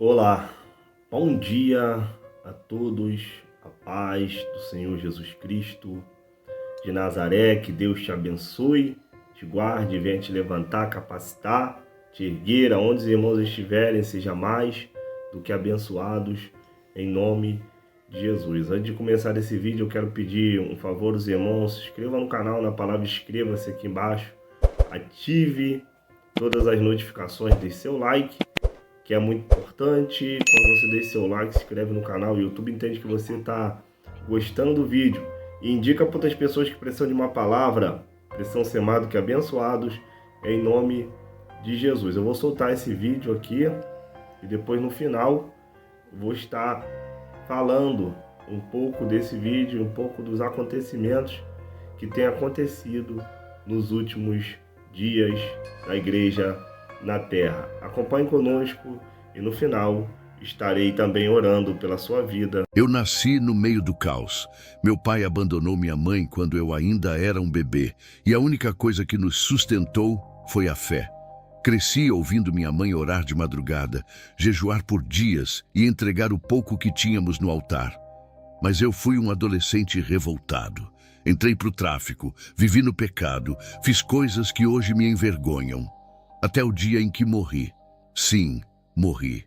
Olá, bom dia a todos, a paz do Senhor Jesus Cristo de Nazaré, que Deus te abençoe, te guarde, venha te levantar, capacitar, te erguer, aonde os irmãos estiverem, seja mais do que abençoados, em nome de Jesus. Antes de começar esse vídeo, eu quero pedir um favor aos irmãos, se inscreva no canal, na palavra inscreva-se aqui embaixo, ative todas as notificações, deixe seu like, que é muito importante. Quando você deixa seu like, se inscreve no canal, o YouTube entende que você está gostando do vídeo e indica para outras pessoas que precisam de uma palavra, precisam ser mais do que abençoados, em nome de Jesus. Eu vou soltar esse vídeo aqui e depois no final vou estar falando um pouco desse vídeo, um pouco dos acontecimentos que têm acontecido nos últimos dias da igreja na terra. Acompanhe conosco e no final estarei também orando pela sua vida. Eu nasci no meio do caos. Meu pai abandonou minha mãe quando eu ainda era um bebê, e a única coisa que nos sustentou foi a fé. Cresci ouvindo minha mãe orar de madrugada, jejuar por dias e entregar o pouco que tínhamos no altar. Mas eu fui um adolescente revoltado. Entrei para o tráfico, vivi no pecado, fiz coisas que hoje me envergonham. Até o dia em que morri. Sim, morri.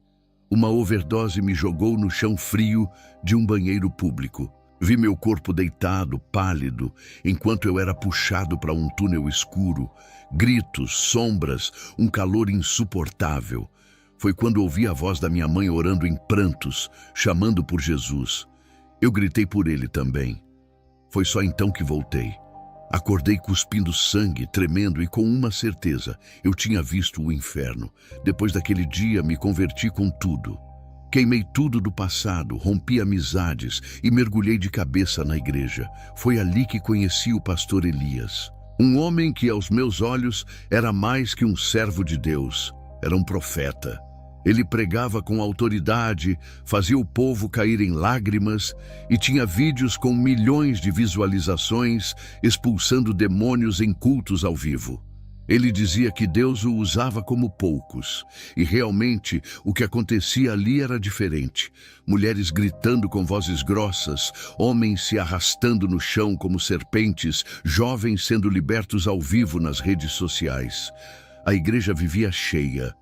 Uma overdose me jogou no chão frio de um banheiro público. Vi meu corpo deitado, pálido, enquanto eu era puxado para um túnel escuro. Gritos, sombras, um calor insuportável. Foi quando ouvi a voz da minha mãe orando em prantos, chamando por Jesus. Eu gritei por ele também. Foi só então que voltei. Acordei cuspindo sangue, tremendo e com uma certeza: eu tinha visto o inferno. Depois daquele dia, me converti com tudo. Queimei tudo do passado, rompi amizades e mergulhei de cabeça na igreja. Foi ali que conheci o pastor Elias. Um homem que, aos meus olhos, era mais que um servo de Deus. Era um profeta. Ele pregava com autoridade, fazia o povo cair em lágrimas e tinha vídeos com milhões de visualizações, expulsando demônios em cultos ao vivo. Ele dizia que Deus o usava como poucos, e realmente o que acontecia ali era diferente. Mulheres gritando com vozes grossas, homens se arrastando no chão como serpentes, jovens sendo libertos ao vivo nas redes sociais. A igreja vivia cheia.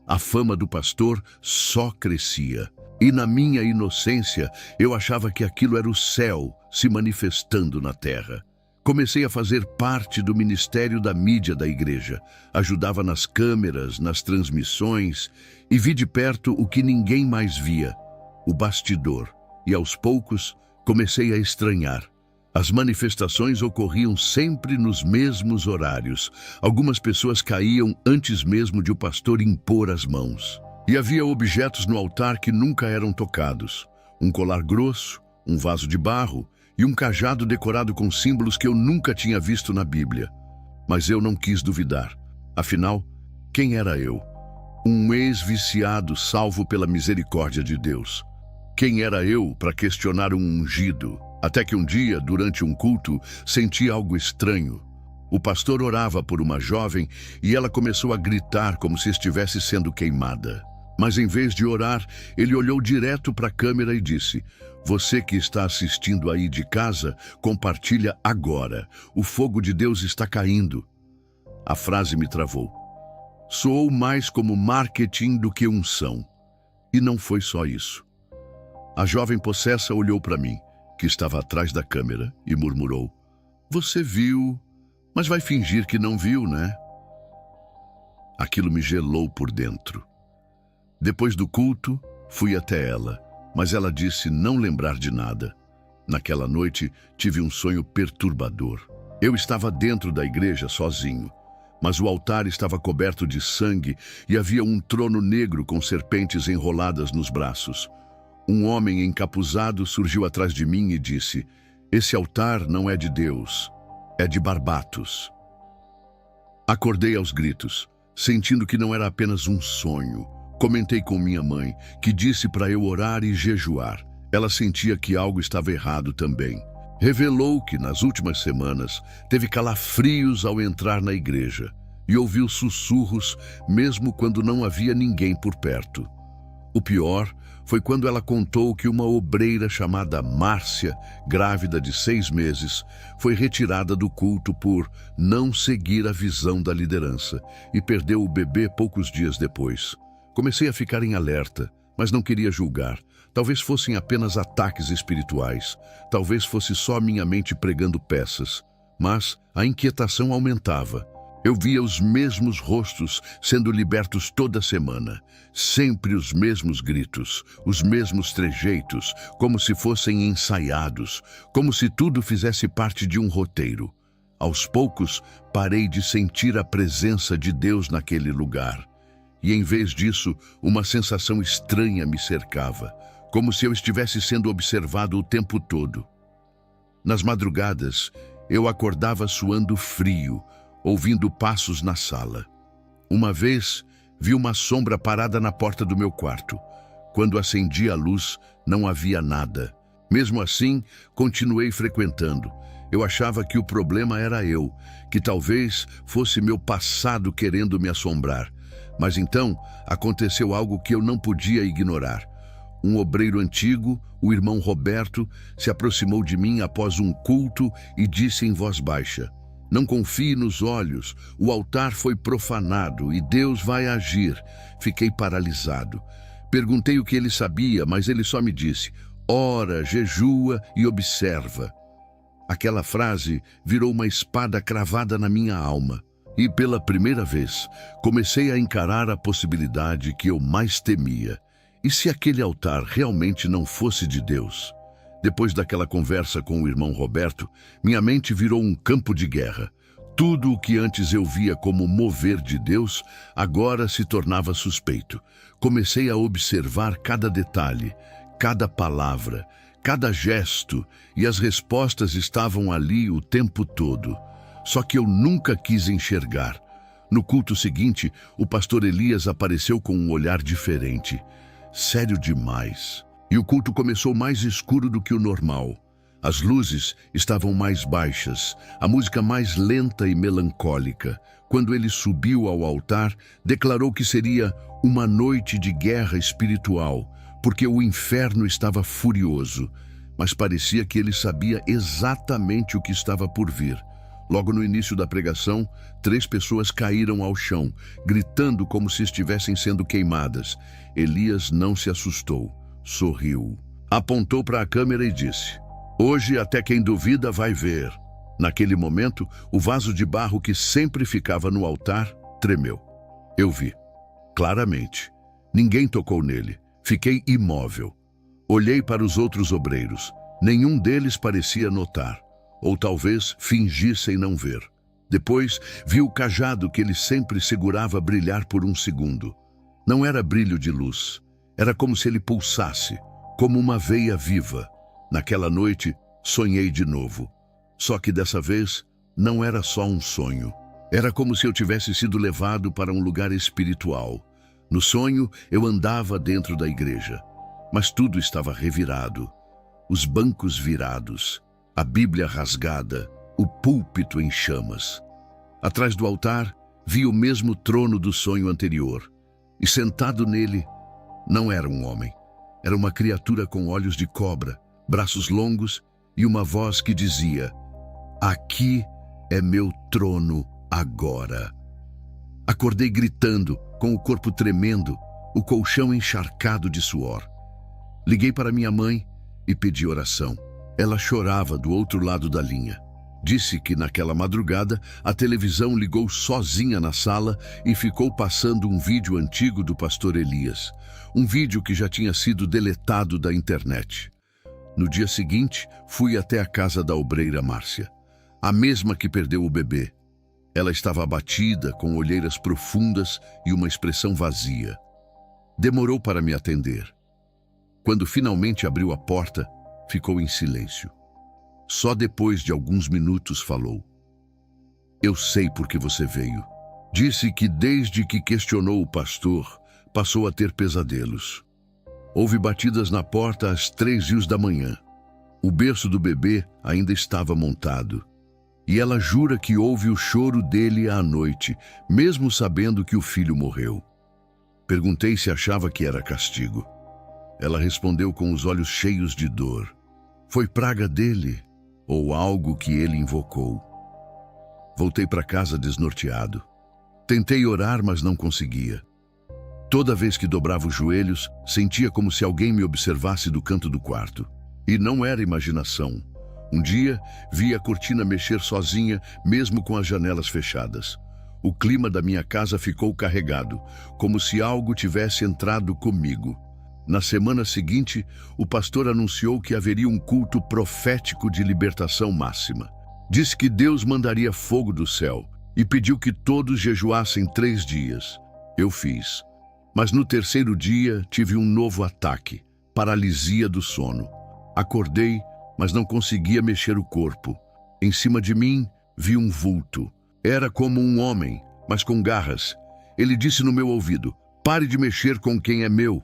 A fama do pastor só crescia. E na minha inocência, eu achava que aquilo era o céu se manifestando na terra. Comecei a fazer parte do ministério da mídia da igreja. Ajudava nas câmeras, nas transmissões, e vi de perto o que ninguém mais via, o bastidor. E aos poucos, comecei a estranhar. As manifestações ocorriam sempre nos mesmos horários. Algumas pessoas caíam antes mesmo de o pastor impor as mãos. E havia objetos no altar que nunca eram tocados. Um colar grosso, um vaso de barro e um cajado decorado com símbolos que eu nunca tinha visto na Bíblia. Mas eu não quis duvidar. Afinal, quem era eu? Um ex-viciado salvo pela misericórdia de Deus. Quem era eu para questionar um ungido? Até que um dia, durante um culto, senti algo estranho. O pastor orava por uma jovem e ela começou a gritar como se estivesse sendo queimada. Mas em vez de orar, ele olhou direto para a câmera e disse: "Você que está assistindo aí de casa, compartilha agora. O fogo de Deus está caindo." A frase me travou. Soou mais como marketing do que unção. E não foi só isso. A jovem possessa olhou para mim, que estava atrás da câmera, e murmurou: "Você viu, mas vai fingir que não viu, né?" Aquilo me gelou por dentro. Depois do culto, fui até ela, mas ela disse não lembrar de nada. Naquela noite, tive um sonho perturbador. Eu estava dentro da igreja sozinho, mas o altar estava coberto de sangue e havia um trono negro com serpentes enroladas nos braços. Um homem encapuzado surgiu atrás de mim e disse: "Esse altar não é de Deus, é de Barbatos." Acordei aos gritos, sentindo que não era apenas um sonho. Comentei com minha mãe, que disse para eu orar e jejuar. Ela sentia que algo estava errado também. Revelou que, nas últimas semanas, teve calafrios ao entrar na igreja e ouviu sussurros mesmo quando não havia ninguém por perto. O pior foi quando ela contou que uma obreira chamada Márcia, grávida de 6 meses, foi retirada do culto por não seguir a visão da liderança e perdeu o bebê poucos dias depois. Comecei a ficar em alerta, mas não queria julgar. Talvez fossem apenas ataques espirituais, talvez fosse só minha mente pregando peças, mas a inquietação aumentava. Eu via os mesmos rostos sendo libertos toda semana, sempre os mesmos gritos, os mesmos trejeitos, como se fossem ensaiados, como se tudo fizesse parte de um roteiro. Aos poucos, parei de sentir a presença de Deus naquele lugar. E em vez disso, uma sensação estranha me cercava, como se eu estivesse sendo observado o tempo todo. Nas madrugadas, eu acordava suando frio, ouvindo passos na sala. Uma vez, vi uma sombra parada na porta do meu quarto. Quando acendi a luz, não havia nada. Mesmo assim, continuei frequentando. Eu achava que o problema era eu, que talvez fosse meu passado querendo me assombrar. Mas então, aconteceu algo que eu não podia ignorar. Um obreiro antigo, o irmão Roberto, se aproximou de mim após um culto e disse em voz baixa: "Não confie nos olhos, o altar foi profanado e Deus vai agir." Fiquei paralisado. Perguntei o que ele sabia, mas ele só me disse: "Ora, jejua e observa." Aquela frase virou uma espada cravada na minha alma. E pela primeira vez, comecei a encarar a possibilidade que eu mais temia. E se aquele altar realmente não fosse de Deus? Depois daquela conversa com o irmão Roberto, minha mente virou um campo de guerra. Tudo o que antes eu via como mover de Deus, agora se tornava suspeito. Comecei a observar cada detalhe, cada palavra, cada gesto, e as respostas estavam ali o tempo todo. Só que eu nunca quis enxergar. No culto seguinte, o pastor Elias apareceu com um olhar diferente. Sério demais. E o culto começou mais escuro do que o normal. As luzes estavam mais baixas, a música mais lenta e melancólica. Quando ele subiu ao altar, declarou que seria uma noite de guerra espiritual, porque o inferno estava furioso. Mas parecia que ele sabia exatamente o que estava por vir. Logo no início da pregação, 3 pessoas caíram ao chão, gritando como se estivessem sendo queimadas. Elias não se assustou, sorriu. Apontou para a câmera e disse: "Hoje até quem duvida vai ver." Naquele momento, o vaso de barro que sempre ficava no altar tremeu. Eu vi, claramente. Ninguém tocou nele. Fiquei imóvel. Olhei para os outros obreiros. Nenhum deles parecia notar. Ou talvez fingissem não ver. Depois, vi o cajado que ele sempre segurava brilhar por um segundo. Não era brilho de luz. Era como se ele pulsasse, como uma veia viva. Naquela noite, sonhei de novo. Só que dessa vez, não era só um sonho. Era como se eu tivesse sido levado para um lugar espiritual. No sonho, eu andava dentro da igreja. Mas tudo estava revirado. Os bancos virados, a Bíblia rasgada, o púlpito em chamas. Atrás do altar, vi o mesmo trono do sonho anterior. E sentado nele, não era um homem. Era uma criatura com olhos de cobra, braços longos e uma voz que dizia: "Aqui é meu trono agora." Acordei gritando, com o corpo tremendo, o colchão encharcado de suor. Liguei para minha mãe e pedi oração. Ela chorava do outro lado da linha. Disse que naquela madrugada a televisão ligou sozinha na sala e ficou passando um vídeo antigo do pastor Elias. Um vídeo que já tinha sido deletado da internet. No dia seguinte, fui até a casa da obreira Márcia, a mesma que perdeu o bebê. Ela estava abatida, com olheiras profundas e uma expressão vazia. Demorou para me atender. Quando finalmente abriu a porta, ficou em silêncio. Só depois de alguns minutos falou: "Eu sei por que você veio." Disse que desde que questionou o pastor, passou a ter pesadelos. Houve batidas na porta às 3 da manhã. O berço do bebê ainda estava montado. E ela jura que ouve o choro dele à noite, mesmo sabendo que o filho morreu. Perguntei se achava que era castigo. Ela respondeu com os olhos cheios de dor. Foi praga dele ou algo que ele invocou. Voltei para casa desnorteado. Tentei orar, mas não conseguia. Toda vez que dobrava os joelhos, sentia como se alguém me observasse do canto do quarto. E não era imaginação. Um dia, vi a cortina mexer sozinha, mesmo com as janelas fechadas. O clima da minha casa ficou carregado, como se algo tivesse entrado comigo. Na semana seguinte, o pastor anunciou que haveria um culto profético de libertação máxima. Disse que Deus mandaria fogo do céu e pediu que todos jejuassem 3 dias. Eu fiz. Mas no terceiro dia, tive um novo ataque, paralisia do sono. Acordei, mas não conseguia mexer o corpo. Em cima de mim, vi um vulto. Era como um homem, mas com garras. Ele disse no meu ouvido: "Pare de mexer com quem é meu."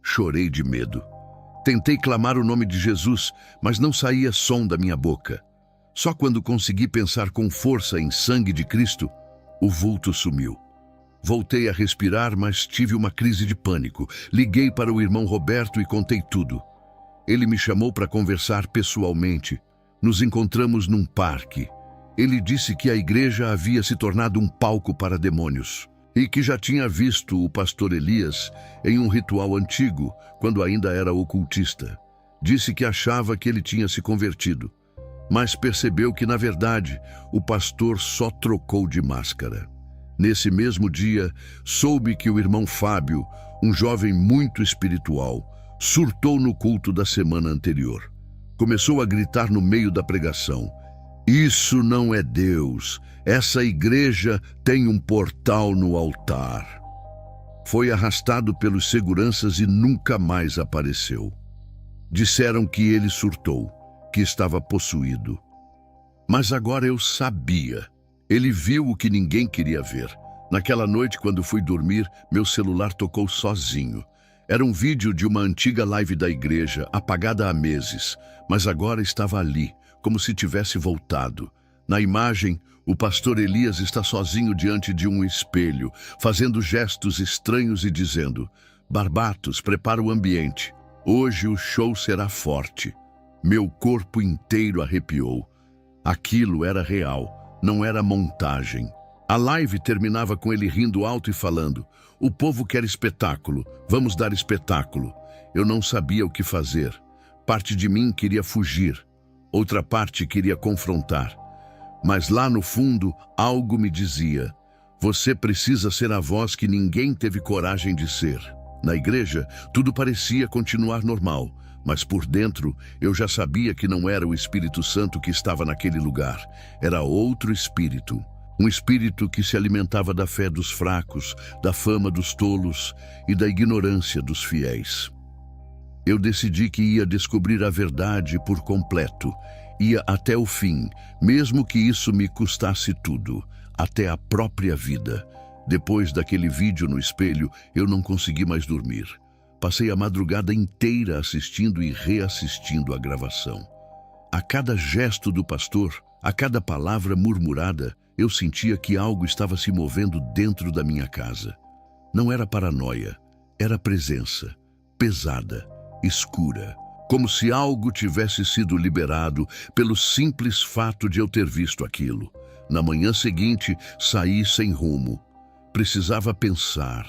Chorei de medo. Tentei clamar o nome de Jesus, mas não saía som da minha boca. Só quando consegui pensar com força em sangue de Cristo, o vulto sumiu. Voltei a respirar, mas tive uma crise de pânico. Liguei para o irmão Roberto e contei tudo. Ele me chamou para conversar pessoalmente. Nos encontramos num parque. Ele disse que a igreja havia se tornado um palco para demônios e que já tinha visto o pastor Elias em um ritual antigo, quando ainda era ocultista. Disse que achava que ele tinha se convertido, mas percebeu que, na verdade, o pastor só trocou de máscara. Nesse mesmo dia, soube que o irmão Fábio, um jovem muito espiritual, surtou no culto da semana anterior. Começou a gritar no meio da pregação: "Isso não é Deus. Essa igreja tem um portal no altar." Foi arrastado pelos seguranças e nunca mais apareceu. Disseram que ele surtou, que estava possuído. Mas agora eu sabia. Ele viu o que ninguém queria ver. Naquela noite, quando fui dormir, meu celular tocou sozinho. Era um vídeo de uma antiga live da igreja, apagada há meses, mas agora estava ali, como se tivesse voltado. Na imagem, o pastor Elias está sozinho diante de um espelho, fazendo gestos estranhos e dizendo: "Barbatos, prepara o ambiente. Hoje o show será forte." Meu corpo inteiro arrepiou. Aquilo era real, não era montagem. A live terminava com ele rindo alto e falando: "O povo quer espetáculo, vamos dar espetáculo." Eu não sabia o que fazer. Parte de mim queria fugir, outra parte queria confrontar. Mas lá no fundo, algo me dizia: "Você precisa ser a voz que ninguém teve coragem de ser." Na igreja, tudo parecia continuar normal, mas por dentro eu já sabia que não era o Espírito Santo que estava naquele lugar. Era outro espírito. Um espírito que se alimentava da fé dos fracos, da fama dos tolos e da ignorância dos fiéis. Eu decidi que ia descobrir a verdade por completo. Ia até o fim, mesmo que isso me custasse tudo, até a própria vida. Depois daquele vídeo no espelho, eu não consegui mais dormir. Passei a madrugada inteira assistindo e reassistindo a gravação. A cada gesto do pastor, a cada palavra murmurada, eu sentia que algo estava se movendo dentro da minha casa. Não era paranoia, era presença, pesada, escura, como se algo tivesse sido liberado pelo simples fato de eu ter visto aquilo. Na manhã seguinte, saí sem rumo. Precisava pensar.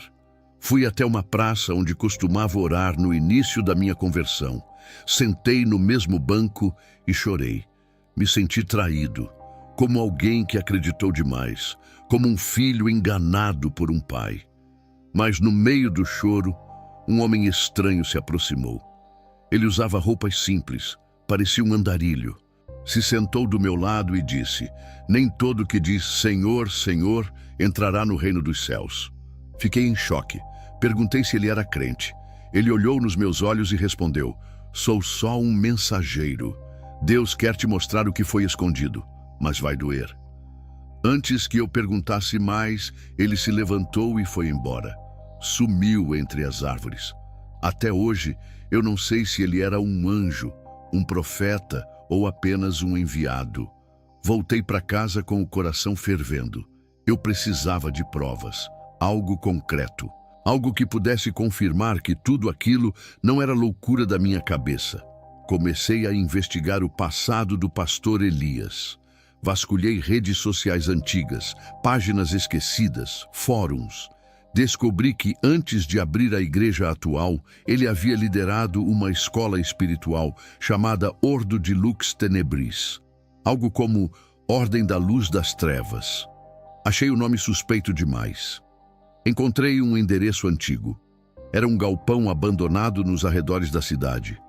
Fui até uma praça onde costumava orar no início da minha conversão. Sentei no mesmo banco e chorei. Me senti traído, como alguém que acreditou demais, como um filho enganado por um pai. Mas no meio do choro, um homem estranho se aproximou. Ele usava roupas simples, parecia um andarilho. Se sentou do meu lado e disse: "Nem todo que diz Senhor, Senhor, entrará no reino dos céus." Fiquei em choque. Perguntei se ele era crente. Ele olhou nos meus olhos e respondeu: "Sou só um mensageiro. Deus quer te mostrar o que foi escondido, mas vai doer." Antes que eu perguntasse mais, ele se levantou e foi embora. Sumiu entre as árvores. Até hoje, eu não sei se ele era um anjo, um profeta ou apenas um enviado. Voltei para casa com o coração fervendo. Eu precisava de provas, algo concreto. Algo que pudesse confirmar que tudo aquilo não era loucura da minha cabeça. Comecei a investigar o passado do pastor Elias. Vasculhei redes sociais antigas, páginas esquecidas, fóruns. Descobri que antes de abrir a igreja atual, ele havia liderado uma escola espiritual chamada Ordo de Lux Tenebris, algo como Ordem da Luz das Trevas. Achei o nome suspeito demais. Encontrei um endereço antigo. Era um galpão abandonado nos arredores da cidade.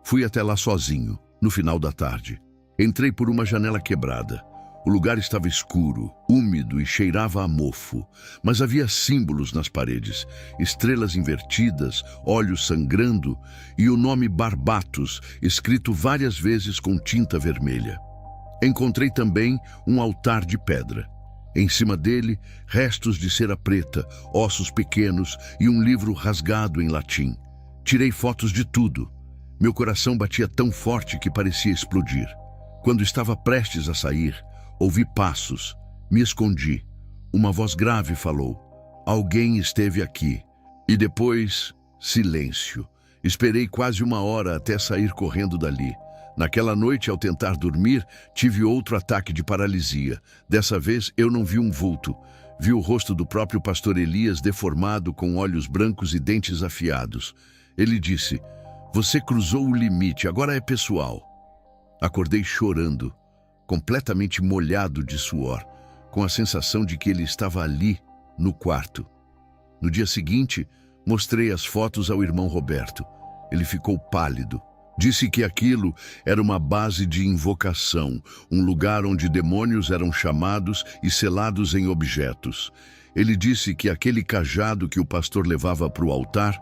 Fui até lá sozinho, no final da tarde. Entrei por uma janela quebrada. O lugar estava escuro, úmido e cheirava a mofo, mas havia símbolos nas paredes, estrelas invertidas, olhos sangrando e o nome Barbatos, escrito várias vezes com tinta vermelha. Encontrei também um altar de pedra. Em cima dele, restos de cera preta, ossos pequenos e um livro rasgado em latim. Tirei fotos de tudo. Meu coração batia tão forte que parecia explodir. Quando estava prestes a sair, ouvi passos. Me escondi. Uma voz grave falou: "Alguém esteve aqui." E depois, silêncio. Esperei quase uma hora até sair correndo dali. Naquela noite, ao tentar dormir, tive outro ataque de paralisia. Dessa vez, eu não vi um vulto. Vi o rosto do próprio pastor Elias deformado, com olhos brancos e dentes afiados. Ele disse: "Você cruzou o limite, agora é pessoal." Acordei chorando, completamente molhado de suor, com a sensação de que ele estava ali, no quarto. No dia seguinte, mostrei as fotos ao irmão Roberto. Ele ficou pálido. Disse que aquilo era uma base de invocação, um lugar onde demônios eram chamados e selados em objetos. Ele disse que aquele cajado que o pastor levava para o altar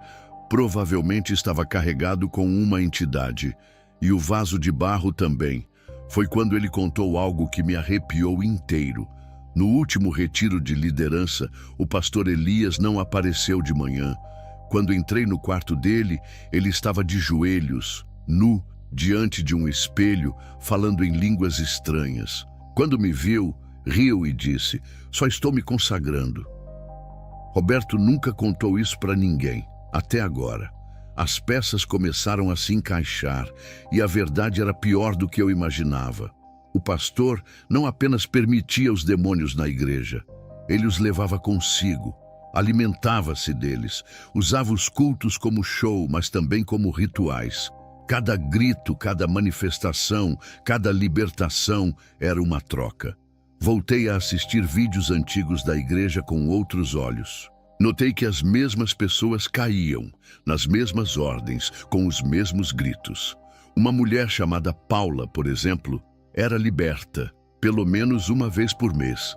provavelmente estava carregado com uma entidade, e o vaso de barro também. Foi quando ele contou algo que me arrepiou inteiro. No último retiro de liderança, o pastor Elias não apareceu de manhã. Quando entrei no quarto dele, ele estava de joelhos, nu, diante de um espelho, falando em línguas estranhas. Quando me viu, riu e disse: "Só estou me consagrando." Roberto nunca contou isso para ninguém, até agora. As peças começaram a se encaixar e a verdade era pior do que eu imaginava. O pastor não apenas permitia os demônios na igreja, ele os levava consigo, alimentava-se deles, usava os cultos como show, mas também como rituais. Cada grito, cada manifestação, cada libertação era uma troca. Voltei a assistir vídeos antigos da igreja com outros olhos. Notei que as mesmas pessoas caíam, nas mesmas ordens, com os mesmos gritos. Uma mulher chamada Paula, por exemplo, era liberta, pelo menos uma vez por mês.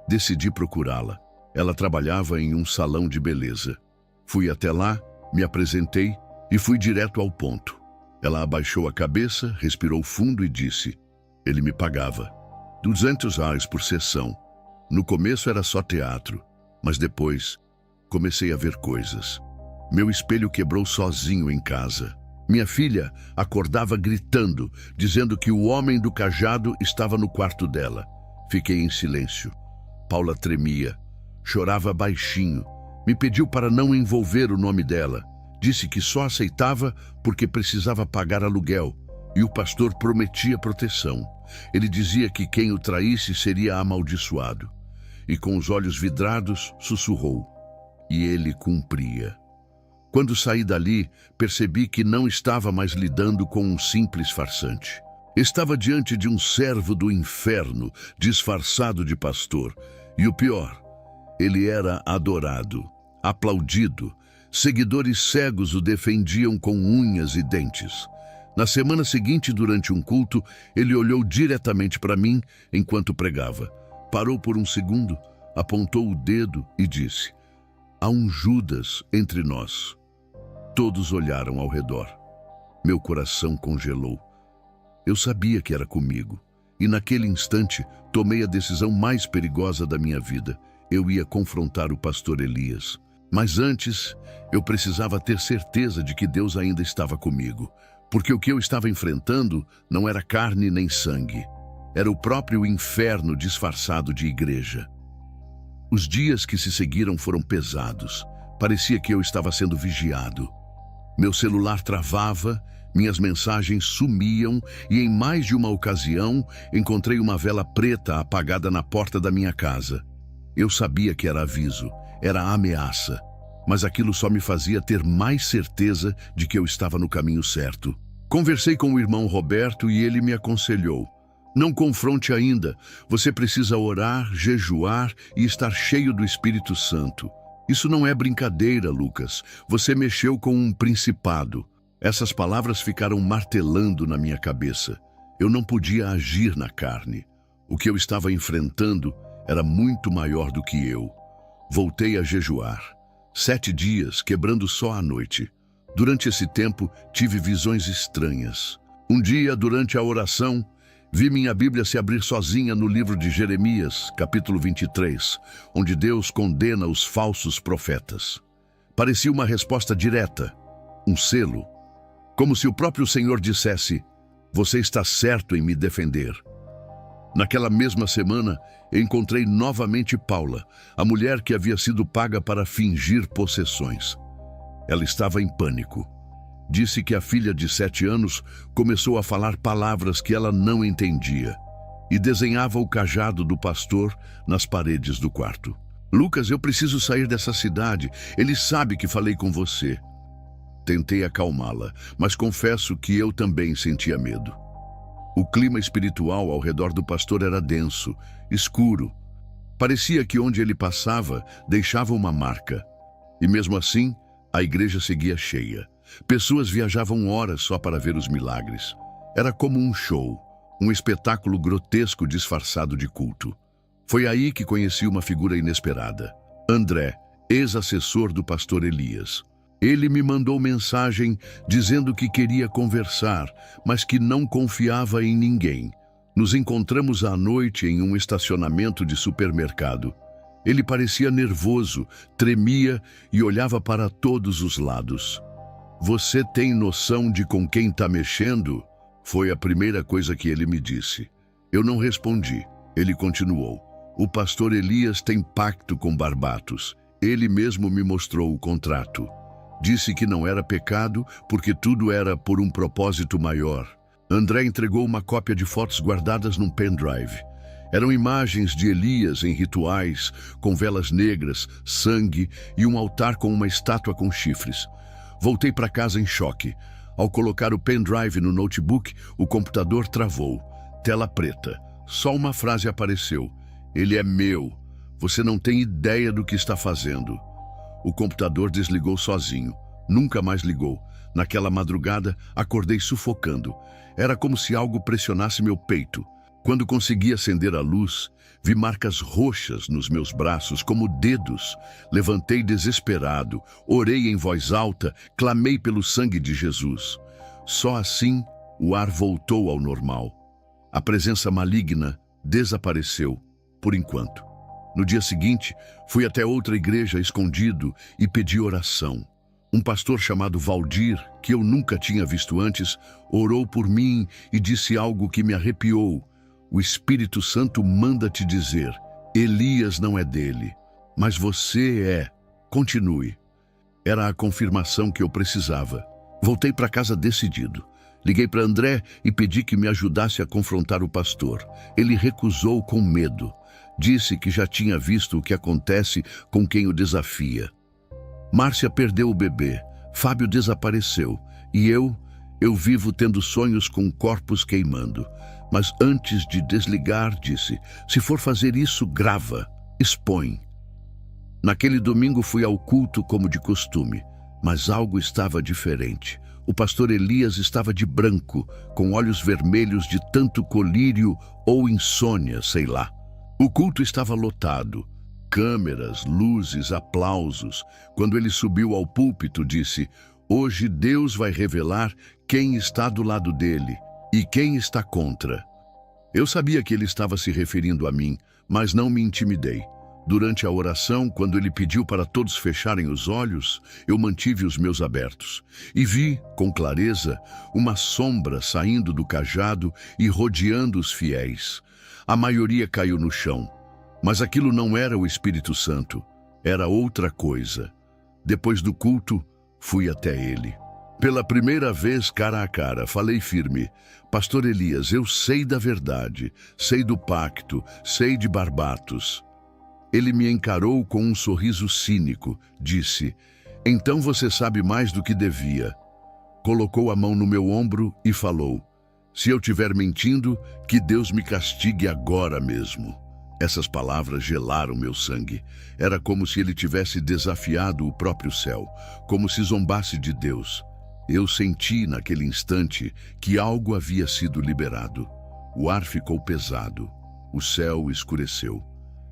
Decidi procurá-la. Ela trabalhava em um salão de beleza. Fui até lá, me apresentei e fui direto ao ponto. Ela abaixou a cabeça, respirou fundo e disse: "Ele me pagava R$ 200 por sessão. No começo era só teatro, mas depois comecei a ver coisas. Meu espelho quebrou sozinho em casa. Minha filha acordava gritando, dizendo que o homem do cajado estava no quarto dela. Fiquei em silêncio. Paula tremia, chorava baixinho, me pediu para não envolver o nome dela. Disse que só aceitava porque precisava pagar aluguel, e o pastor prometia proteção. Ele dizia que quem o traísse seria amaldiçoado. E com os olhos vidrados, sussurrou: "E ele cumpria." Quando saí dali, percebi que não estava mais lidando com um simples farsante. Estava diante de um servo do inferno, disfarçado de pastor. E o pior, ele era adorado, aplaudido. Seguidores cegos o defendiam com unhas e dentes. Na semana seguinte, durante um culto, ele olhou diretamente para mim enquanto pregava. Parou por um segundo, apontou o dedo e disse: "Há um Judas entre nós." Todos olharam ao redor. Meu coração congelou. Eu sabia que era comigo, e naquele instante tomei a decisão mais perigosa da minha vida. Eu ia confrontar o pastor Elias. Mas antes, eu precisava ter certeza de que Deus ainda estava comigo, porque o que eu estava enfrentando não era carne nem sangue. Era o próprio inferno disfarçado de igreja. Os dias que se seguiram foram pesados. Parecia que eu estava sendo vigiado. Meu celular travava, minhas mensagens sumiam e em mais de uma ocasião encontrei uma vela preta apagada na porta da minha casa. Eu sabia que era aviso, era ameaça, mas aquilo só me fazia ter mais certeza de que eu estava no caminho certo. Conversei com o irmão Roberto e ele me aconselhou: não confronte ainda, você precisa orar, jejuar e estar cheio do Espírito Santo. Isso não é brincadeira, Lucas. Você mexeu com um principado. Essas palavras ficaram martelando na minha cabeça. Eu não podia agir na carne. O que eu estava enfrentando era muito maior do que eu. Voltei a jejuar. 7 dias, quebrando só à noite. Durante esse tempo, tive visões estranhas. Um dia, durante a oração, vi minha Bíblia se abrir sozinha no livro de Jeremias, capítulo 23, onde Deus condena os falsos profetas. Parecia uma resposta direta, um selo, como se o próprio Senhor dissesse: você está certo em me defender. Naquela mesma semana, encontrei novamente Paula, a mulher que havia sido paga para fingir possessões. Ela estava em pânico. Disse que a filha de 7 anos começou a falar palavras que ela não entendia e desenhava o cajado do pastor nas paredes do quarto. Lucas, eu preciso sair dessa cidade. Ele sabe que falei com você. Tentei acalmá-la, mas confesso que eu também sentia medo. O clima espiritual ao redor do pastor era denso, escuro. Parecia que onde ele passava deixava uma marca. E mesmo assim, a igreja seguia cheia. Pessoas viajavam horas só para ver os milagres. Era como um show, um espetáculo grotesco disfarçado de culto. Foi aí que conheci uma figura inesperada. André, ex-assessor do pastor Elias. Ele me mandou mensagem dizendo que queria conversar, mas que não confiava em ninguém. Nos encontramos à noite em um estacionamento de supermercado. Ele parecia nervoso, tremia e olhava para todos os lados. Você tem noção de com quem está mexendo? Foi a primeira coisa que ele me disse. Eu não respondi. Ele continuou. O pastor Elias tem pacto com Barbatos. Ele mesmo me mostrou o contrato. Disse que não era pecado porque tudo era por um propósito maior. André entregou uma cópia de fotos guardadas num pendrive. Eram imagens de Elias em rituais, com velas negras, sangue e um altar com uma estátua com chifres. Voltei para casa em choque. Ao colocar o pendrive no notebook, o computador travou. Tela preta. Só uma frase apareceu. Ele é meu. Você não tem ideia do que está fazendo. O computador desligou sozinho. Nunca mais ligou. Naquela madrugada, acordei sufocando. Era como se algo pressionasse meu peito. Quando consegui acender a luz, vi marcas roxas nos meus braços, como dedos. Levantei desesperado, orei em voz alta, clamei pelo sangue de Jesus. Só assim, o ar voltou ao normal. A presença maligna desapareceu, por enquanto. No dia seguinte, fui até outra igreja escondido e pedi oração. Um pastor chamado Valdir, que eu nunca tinha visto antes, orou por mim e disse algo que me arrepiou. O Espírito Santo manda te dizer: Elias não é dele, mas você é. Continue. Era a confirmação que eu precisava. Voltei para casa decidido. Liguei para André e pedi que me ajudasse a confrontar o pastor. Ele recusou com medo. Disse que já tinha visto o que acontece com quem o desafia. Márcia perdeu o bebê, Fábio desapareceu e eu vivo tendo sonhos com corpos queimando. Mas antes de desligar, disse: se for fazer isso, grava, expõe. Naquele domingo fui ao culto como de costume, mas algo estava diferente. O pastor Elias estava de branco, com olhos vermelhos de tanto colírio ou insônia, sei lá. O culto estava lotado. Câmeras, luzes, aplausos. Quando ele subiu ao púlpito, disse: hoje Deus vai revelar quem está do lado dele e quem está contra. Eu sabia que ele estava se referindo a mim, mas não me intimidei. Durante a oração, quando ele pediu para todos fecharem os olhos, eu mantive os meus abertos. E vi, com clareza, uma sombra saindo do cajado e rodeando os fiéis. A maioria caiu no chão. Mas aquilo não era o Espírito Santo, era outra coisa. Depois do culto, fui até ele. Pela primeira vez, cara a cara, falei firme: Pastor Elias, eu sei da verdade, sei do pacto, sei de Barbatos. Ele me encarou com um sorriso cínico, disse: então você sabe mais do que devia. Colocou a mão no meu ombro e falou: se eu estiver mentindo, que Deus me castigue agora mesmo. Essas palavras gelaram meu sangue. Era como se ele tivesse desafiado o próprio céu, como se zombasse de Deus. Eu senti naquele instante que algo havia sido liberado. O ar ficou pesado, o céu escureceu,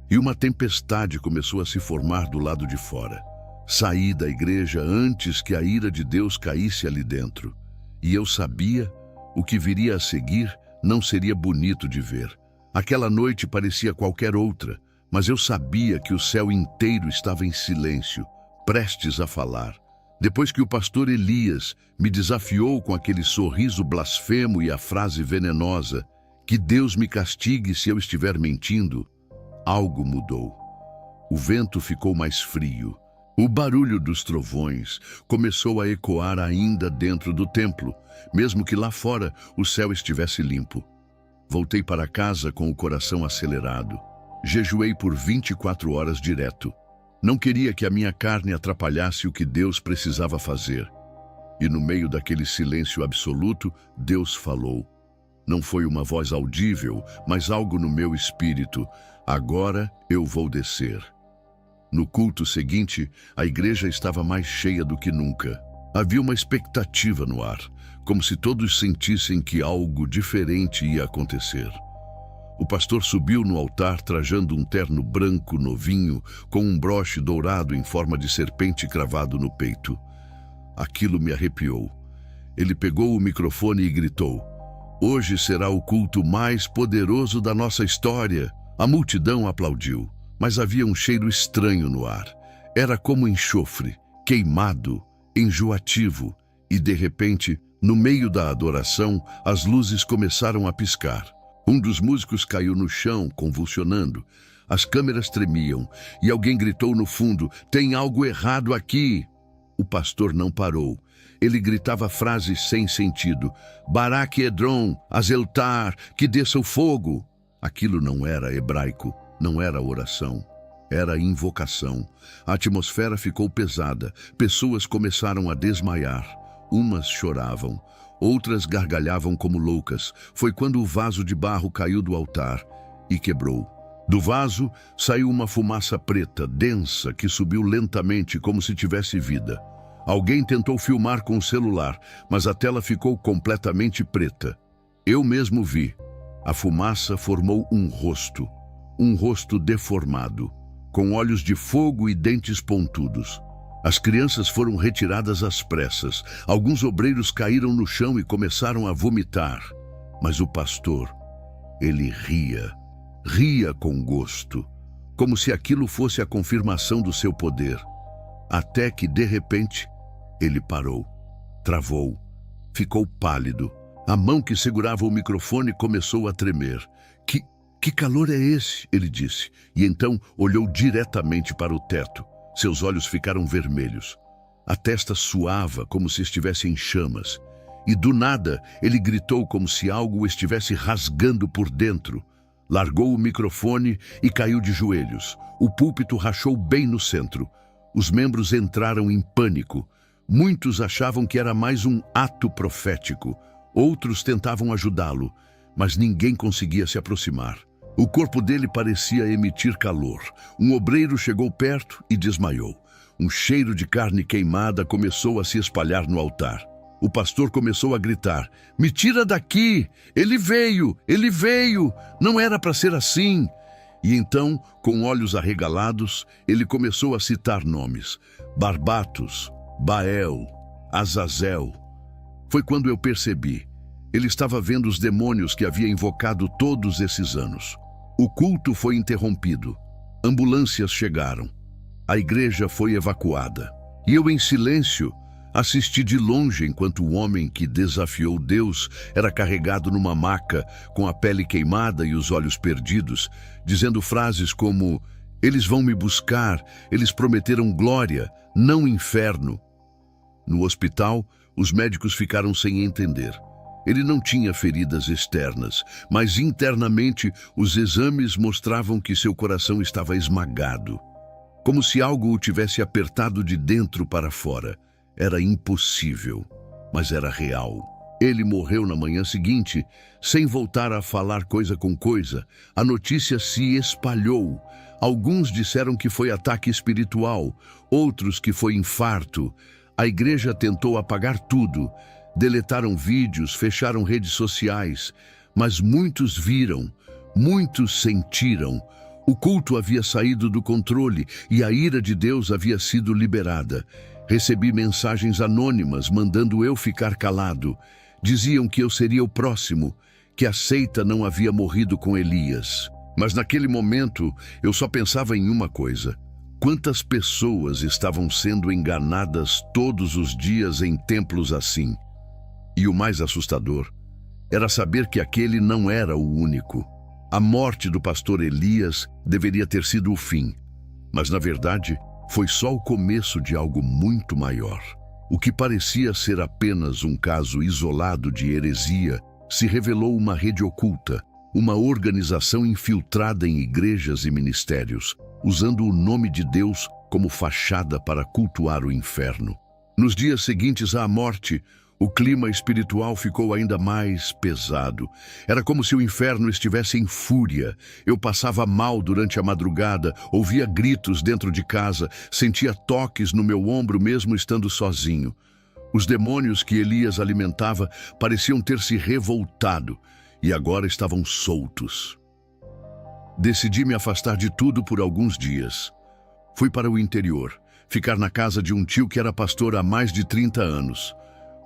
e uma tempestade começou a se formar do lado de fora. Saí da igreja antes que a ira de Deus caísse ali dentro, e eu sabia o que viria a seguir não seria bonito de ver. Aquela noite parecia qualquer outra, mas eu sabia que o céu inteiro estava em silêncio, prestes a falar. Depois que o pastor Elias me desafiou com aquele sorriso blasfemo e a frase venenosa, que Deus me castigue se eu estiver mentindo, algo mudou. O vento ficou mais frio. O barulho dos trovões começou a ecoar ainda dentro do templo, mesmo que lá fora o céu estivesse limpo. Voltei para casa com o coração acelerado. Jejuei por 24 horas direto. Não queria que a minha carne atrapalhasse o que Deus precisava fazer. E no meio daquele silêncio absoluto, Deus falou. Não foi uma voz audível, mas algo no meu espírito: agora eu vou descer. No culto seguinte, a igreja estava mais cheia do que nunca. Havia uma expectativa no ar, como se todos sentissem que algo diferente ia acontecer. O pastor subiu no altar trajando um terno branco novinho, com um broche dourado em forma de serpente cravado no peito. Aquilo me arrepiou. Ele pegou o microfone e gritou: hoje será o culto mais poderoso da nossa história. A multidão aplaudiu, mas havia um cheiro estranho no ar. Era como enxofre, queimado, enjoativo, e de repente, no meio da adoração, as luzes começaram a piscar. Um dos músicos caiu no chão, convulsionando. As câmeras tremiam, e alguém gritou no fundo: tem algo errado aqui! O pastor não parou. Ele gritava frases sem sentido: Barak Edron, Azeltar, que desça o fogo! Aquilo não era hebraico, não era oração. Era invocação. A atmosfera ficou pesada. Pessoas começaram a desmaiar. Umas choravam, outras gargalhavam como loucas. Foi quando o vaso de barro caiu do altar e quebrou. Do vaso saiu uma fumaça preta, densa, que subiu lentamente como se tivesse vida. Alguém tentou filmar com o celular, mas a tela ficou completamente preta. Eu mesmo vi. A fumaça formou um rosto deformado, com olhos de fogo e dentes pontudos. As crianças foram retiradas às pressas. Alguns obreiros caíram no chão e começaram a vomitar. Mas o pastor, ele ria com gosto, como se aquilo fosse a confirmação do seu poder. Até que, de repente, ele parou, travou, ficou pálido. A mão que segurava o microfone começou a tremer. Que calor é esse? Ele disse, e então olhou diretamente para o teto. Seus olhos ficaram vermelhos. A testa suava como se estivesse em chamas. E do nada, ele gritou como se algo o estivesse rasgando por dentro. Largou o microfone e caiu de joelhos. O púlpito rachou bem no centro. Os membros entraram em pânico. Muitos achavam que era mais um ato profético. Outros tentavam ajudá-lo, mas ninguém conseguia se aproximar. O corpo dele parecia emitir calor. Um obreiro chegou perto e desmaiou. Um cheiro de carne queimada começou a se espalhar no altar. O pastor começou a gritar: me tira daqui! Ele veio! Ele veio! Não era para ser assim! E então, com olhos arregalados, ele começou a citar nomes: Barbatos, Bael, Azazel. Foi quando eu percebi. Ele estava vendo os demônios que havia invocado todos esses anos. O culto foi interrompido. Ambulâncias chegaram. A igreja foi evacuada. E eu, em silêncio, assisti de longe enquanto o homem que desafiou Deus era carregado numa maca, com a pele queimada e os olhos perdidos, dizendo frases como: eles vão me buscar, eles prometeram glória, não inferno. No hospital, os médicos ficaram sem entender. Ele não tinha feridas externas, mas internamente os exames mostravam que seu coração estava esmagado. Como se algo o tivesse apertado de dentro para fora. Era impossível, mas era real. Ele morreu na manhã seguinte, sem voltar a falar coisa com coisa. A notícia se espalhou. Alguns disseram que foi ataque espiritual, outros que foi infarto. A igreja tentou apagar tudo. Deletaram vídeos, fecharam redes sociais. Mas muitos viram, muitos sentiram. O culto havia saído do controle e a ira de Deus havia sido liberada. Recebi mensagens anônimas mandando eu ficar calado. Diziam que eu seria o próximo, que a seita não havia morrido com Elias. Mas naquele momento eu só pensava em uma coisa. Quantas pessoas estavam sendo enganadas todos os dias em templos assim? E o mais assustador era saber que aquele não era o único. A morte do pastor Elias deveria ter sido o fim, mas na verdade foi só o começo de algo muito maior. O que parecia ser apenas um caso isolado de heresia se revelou uma rede oculta, uma organização infiltrada em igrejas e ministérios, usando o nome de Deus como fachada para cultuar o inferno. Nos dias seguintes à morte, o clima espiritual ficou ainda mais pesado. Era como se o inferno estivesse em fúria. Eu passava mal durante a madrugada, ouvia gritos dentro de casa, sentia toques no meu ombro mesmo estando sozinho. Os demônios que Elias alimentava pareciam ter se revoltado e agora estavam soltos. Decidi me afastar de tudo por alguns dias. Fui para o interior, ficar na casa de um tio que era pastor há mais de 30 anos.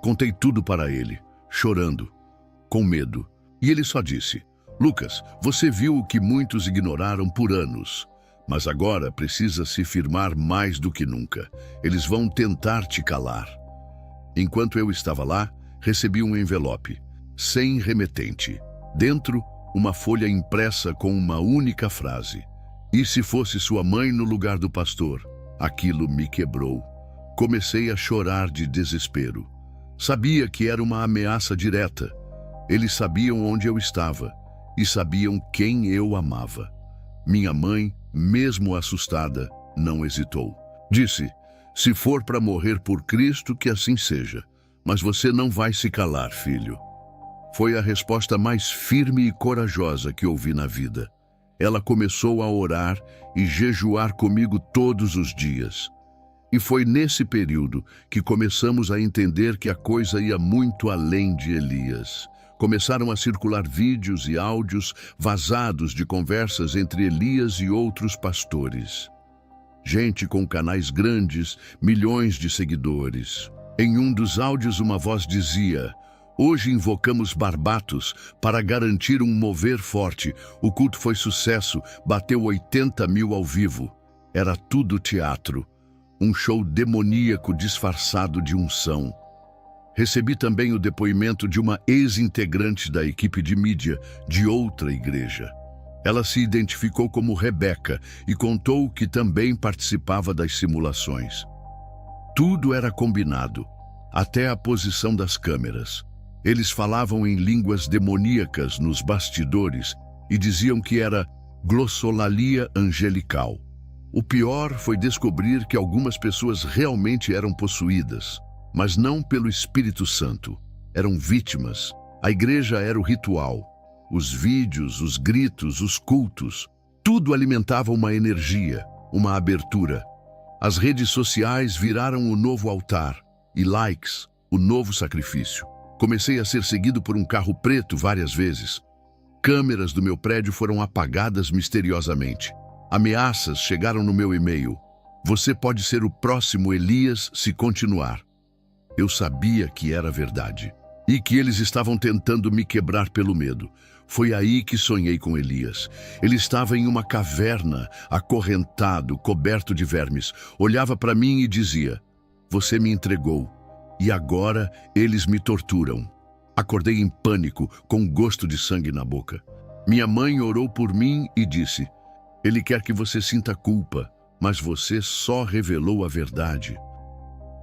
Contei tudo para ele, chorando, com medo. E ele só disse: Lucas, você viu o que muitos ignoraram por anos, mas agora precisa se firmar mais do que nunca. Eles vão tentar te calar. Enquanto eu estava lá, recebi um envelope, sem remetente. Dentro, uma folha impressa com uma única frase. E se fosse sua mãe no lugar do pastor? Aquilo me quebrou. Comecei a chorar de desespero. Sabia que era uma ameaça direta. Eles sabiam onde eu estava e sabiam quem eu amava. Minha mãe, mesmo assustada, não hesitou. Disse: se for para morrer por Cristo, que assim seja. Mas você não vai se calar, filho. Foi a resposta mais firme e corajosa que ouvi na vida. Ela começou a orar e jejuar comigo todos os dias. E foi nesse período que começamos a entender que a coisa ia muito além de Elias. Começaram a circular vídeos e áudios vazados de conversas entre Elias e outros pastores. Gente com canais grandes, milhões de seguidores. Em um dos áudios uma voz dizia: hoje invocamos Barbatos para garantir um mover forte. O culto foi sucesso, bateu 80 mil ao vivo. Era tudo teatro. Um show demoníaco disfarçado de unção. Recebi também o depoimento de uma ex-integrante da equipe de mídia de outra igreja. Ela se identificou como Rebeca e contou que também participava das simulações. Tudo era combinado, até a posição das câmeras. Eles falavam em línguas demoníacas nos bastidores e diziam que era glossolalia angelical. O pior foi descobrir que algumas pessoas realmente eram possuídas, mas não pelo Espírito Santo. Eram vítimas. A igreja era o ritual. Os vídeos, os gritos, os cultos, tudo alimentava uma energia, uma abertura. As redes sociais viraram o novo altar e likes, o novo sacrifício. Comecei a ser seguido por um carro preto várias vezes. Câmeras do meu prédio foram apagadas misteriosamente. Ameaças chegaram no meu e-mail. Você pode ser o próximo Elias se continuar. Eu sabia que era verdade e que eles estavam tentando me quebrar pelo medo. Foi aí que sonhei com Elias. Ele estava em uma caverna, acorrentado, coberto de vermes. Olhava para mim e dizia: você me entregou e agora eles me torturam. Acordei em pânico, com gosto de sangue na boca. Minha mãe orou por mim e disse: ele quer que você sinta culpa, mas você só revelou a verdade.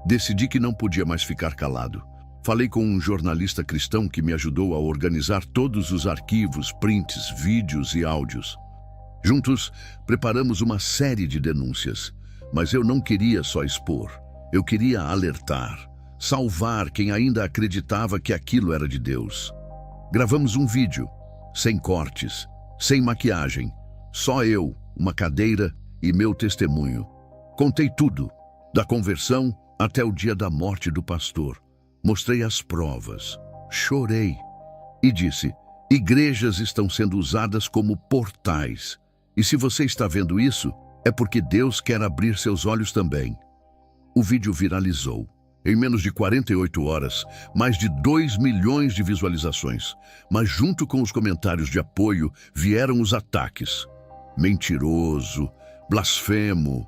Decidi que não podia mais ficar calado. Falei com um jornalista cristão que me ajudou a organizar todos os arquivos, prints, vídeos e áudios. Juntos, preparamos uma série de denúncias, mas eu não queria só expor. Eu queria alertar, salvar quem ainda acreditava que aquilo era de Deus. Gravamos um vídeo, sem cortes, sem maquiagem, só eu, uma cadeira e meu testemunho. Contei tudo, da conversão até o dia da morte do pastor. Mostrei as provas, chorei e disse: igrejas estão sendo usadas como portais. E se você está vendo isso, é porque Deus quer abrir seus olhos também. O vídeo viralizou. Em menos de 48 horas, mais de 2 milhões de visualizações. Mas junto com os comentários de apoio, vieram os ataques. Mentiroso, blasfemo.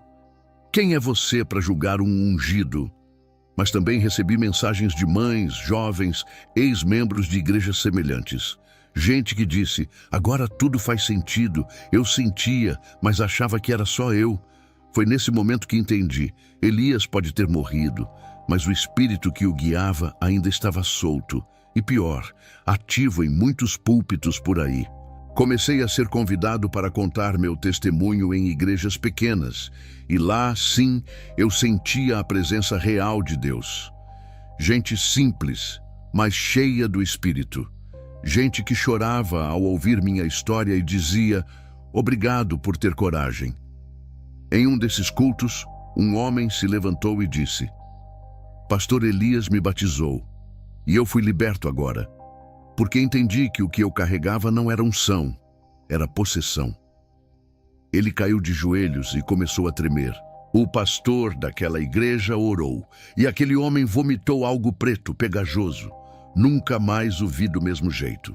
Quem é você para julgar um ungido? Mas também recebi mensagens de mães, jovens, ex-membros de igrejas semelhantes. Gente que disse: agora tudo faz sentido, eu sentia, mas achava que era só eu. Foi nesse momento que entendi: Elias pode ter morrido, mas o espírito que o guiava ainda estava solto. E pior, ativo em muitos púlpitos por aí. Comecei a ser convidado para contar meu testemunho em igrejas pequenas. E lá, sim, eu sentia a presença real de Deus. Gente simples, mas cheia do Espírito. Gente que chorava ao ouvir minha história e dizia: obrigado por ter coragem. Em um desses cultos, um homem se levantou e disse: Pastor Elias me batizou, e eu fui liberto agora, porque entendi que o que eu carregava não era unção, era possessão. Ele caiu de joelhos e começou a tremer. O pastor daquela igreja orou, e aquele homem vomitou algo preto, pegajoso. Nunca mais o vi do mesmo jeito.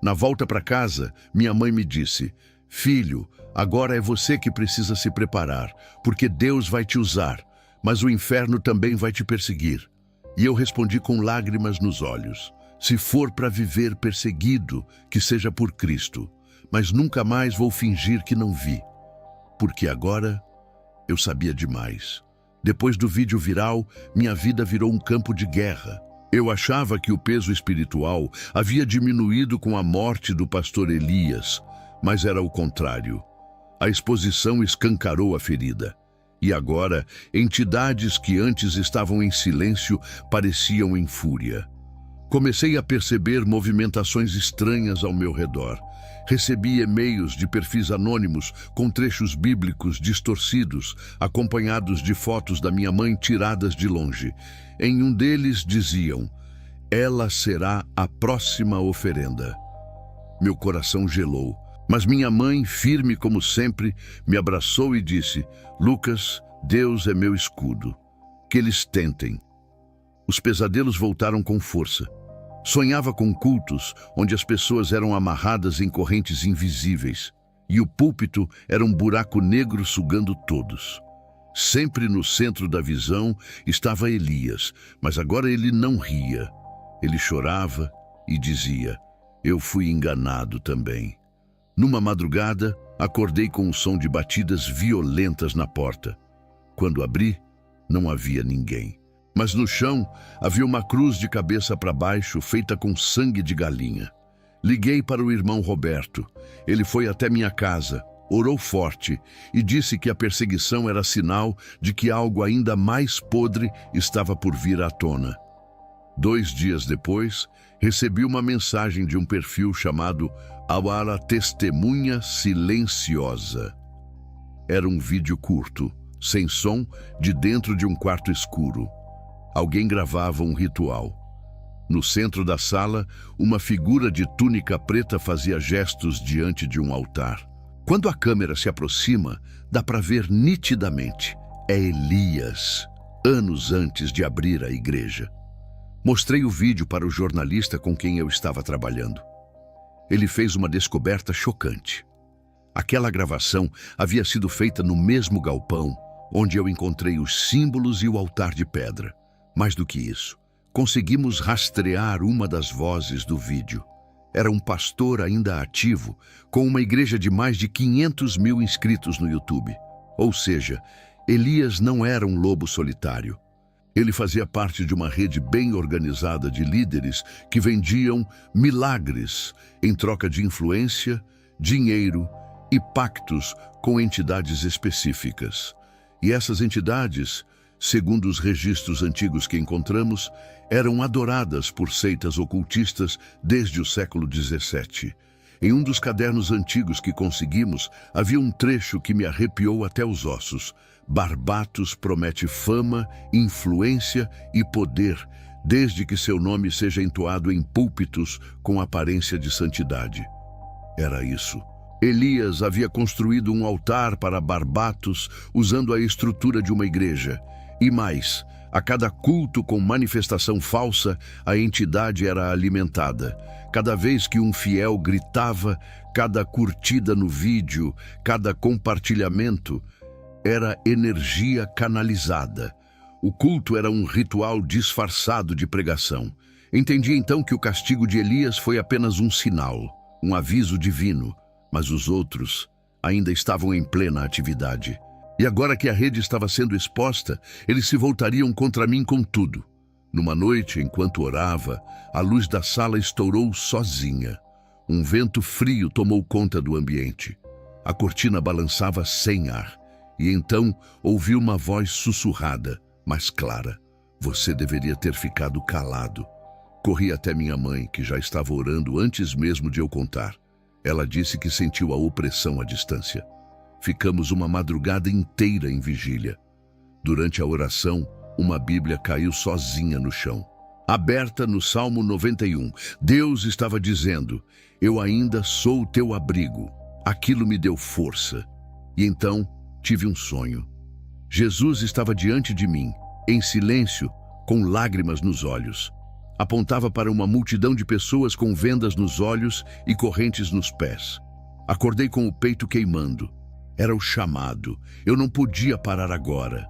Na volta para casa, minha mãe me disse: filho, agora é você que precisa se preparar, porque Deus vai te usar, mas o inferno também vai te perseguir. E eu respondi com lágrimas nos olhos: se for para viver perseguido, que seja por Cristo, mas nunca mais vou fingir que não vi, porque agora eu sabia demais. Depois do vídeo viral, minha vida virou um campo de guerra. Eu achava que o peso espiritual havia diminuído com a morte do pastor Elias, mas era o contrário. A exposição escancarou a ferida. E agora, entidades que antes estavam em silêncio pareciam em fúria. Comecei a perceber movimentações estranhas ao meu redor. Recebi e-mails de perfis anônimos com trechos bíblicos distorcidos, acompanhados de fotos da minha mãe tiradas de longe. Em um deles diziam: ela será a próxima oferenda. Meu coração gelou, mas minha mãe, firme como sempre, me abraçou e disse: Lucas, Deus é meu escudo. Que eles tentem. Os pesadelos voltaram com força. Sonhava com cultos onde as pessoas eram amarradas em correntes invisíveis e o púlpito era um buraco negro sugando todos. Sempre no centro da visão estava Elias, mas agora ele não ria. Ele chorava e dizia: eu fui enganado também. Numa madrugada, acordei com o som de batidas violentas na porta. Quando abri, não havia ninguém. Mas no chão havia uma cruz de cabeça para baixo, feita com sangue de galinha. Liguei para o irmão Roberto. Ele foi até minha casa, orou forte e disse que a perseguição era sinal de que algo ainda mais podre estava por vir à tona. 2 dias depois, recebi uma mensagem de um perfil chamado Awara Testemunha Silenciosa. Era um vídeo curto, sem som, de dentro de um quarto escuro. Alguém gravava um ritual. No centro da sala, uma figura de túnica preta fazia gestos diante de um altar. Quando a câmera se aproxima, dá para ver nitidamente. É Elias, anos antes de abrir a igreja. Mostrei o vídeo para o jornalista com quem eu estava trabalhando. Ele fez uma descoberta chocante. Aquela gravação havia sido feita no mesmo galpão onde eu encontrei os símbolos e o altar de pedra. Mais do que isso, conseguimos rastrear uma das vozes do vídeo. Era um pastor ainda ativo, com uma igreja de mais de 500 mil inscritos no YouTube. Ou seja, Elias não era um lobo solitário. Ele fazia parte de uma rede bem organizada de líderes que vendiam milagres em troca de influência, dinheiro e pactos com entidades específicas. E essas entidades, segundo os registros antigos que encontramos, eram adoradas por seitas ocultistas desde o século XVII. Em um dos cadernos antigos que conseguimos, havia um trecho que me arrepiou até os ossos. Barbatos promete fama, influência e poder, desde que seu nome seja entoado em púlpitos com aparência de santidade. Era isso. Elias havia construído um altar para Barbatos usando a estrutura de uma igreja. E mais, a cada culto com manifestação falsa, a entidade era alimentada. Cada vez que um fiel gritava, cada curtida no vídeo, cada compartilhamento, era energia canalizada. O culto era um ritual disfarçado de pregação. Entendi então que o castigo de Elias foi apenas um sinal, um aviso divino, mas os outros ainda estavam em plena atividade. E agora que a rede estava sendo exposta, eles se voltariam contra mim com tudo. Numa noite, enquanto orava, a luz da sala estourou sozinha. Um vento frio tomou conta do ambiente. A cortina balançava sem ar. E então ouvi uma voz sussurrada, mas clara. Você deveria ter ficado calado. Corri até minha mãe, que já estava orando antes mesmo de eu contar. Ela disse que sentiu a opressão à distância. Ficamos uma madrugada inteira em vigília. Durante a oração, uma Bíblia caiu sozinha no chão. Aberta no Salmo 91, Deus estava dizendo: eu ainda sou o teu abrigo. Aquilo me deu força. E então tive um sonho. Jesus estava diante de mim, em silêncio, com lágrimas nos olhos. Apontava para uma multidão de pessoas com vendas nos olhos e correntes nos pés. Acordei com o peito queimando. Era o chamado. Eu não podia parar agora.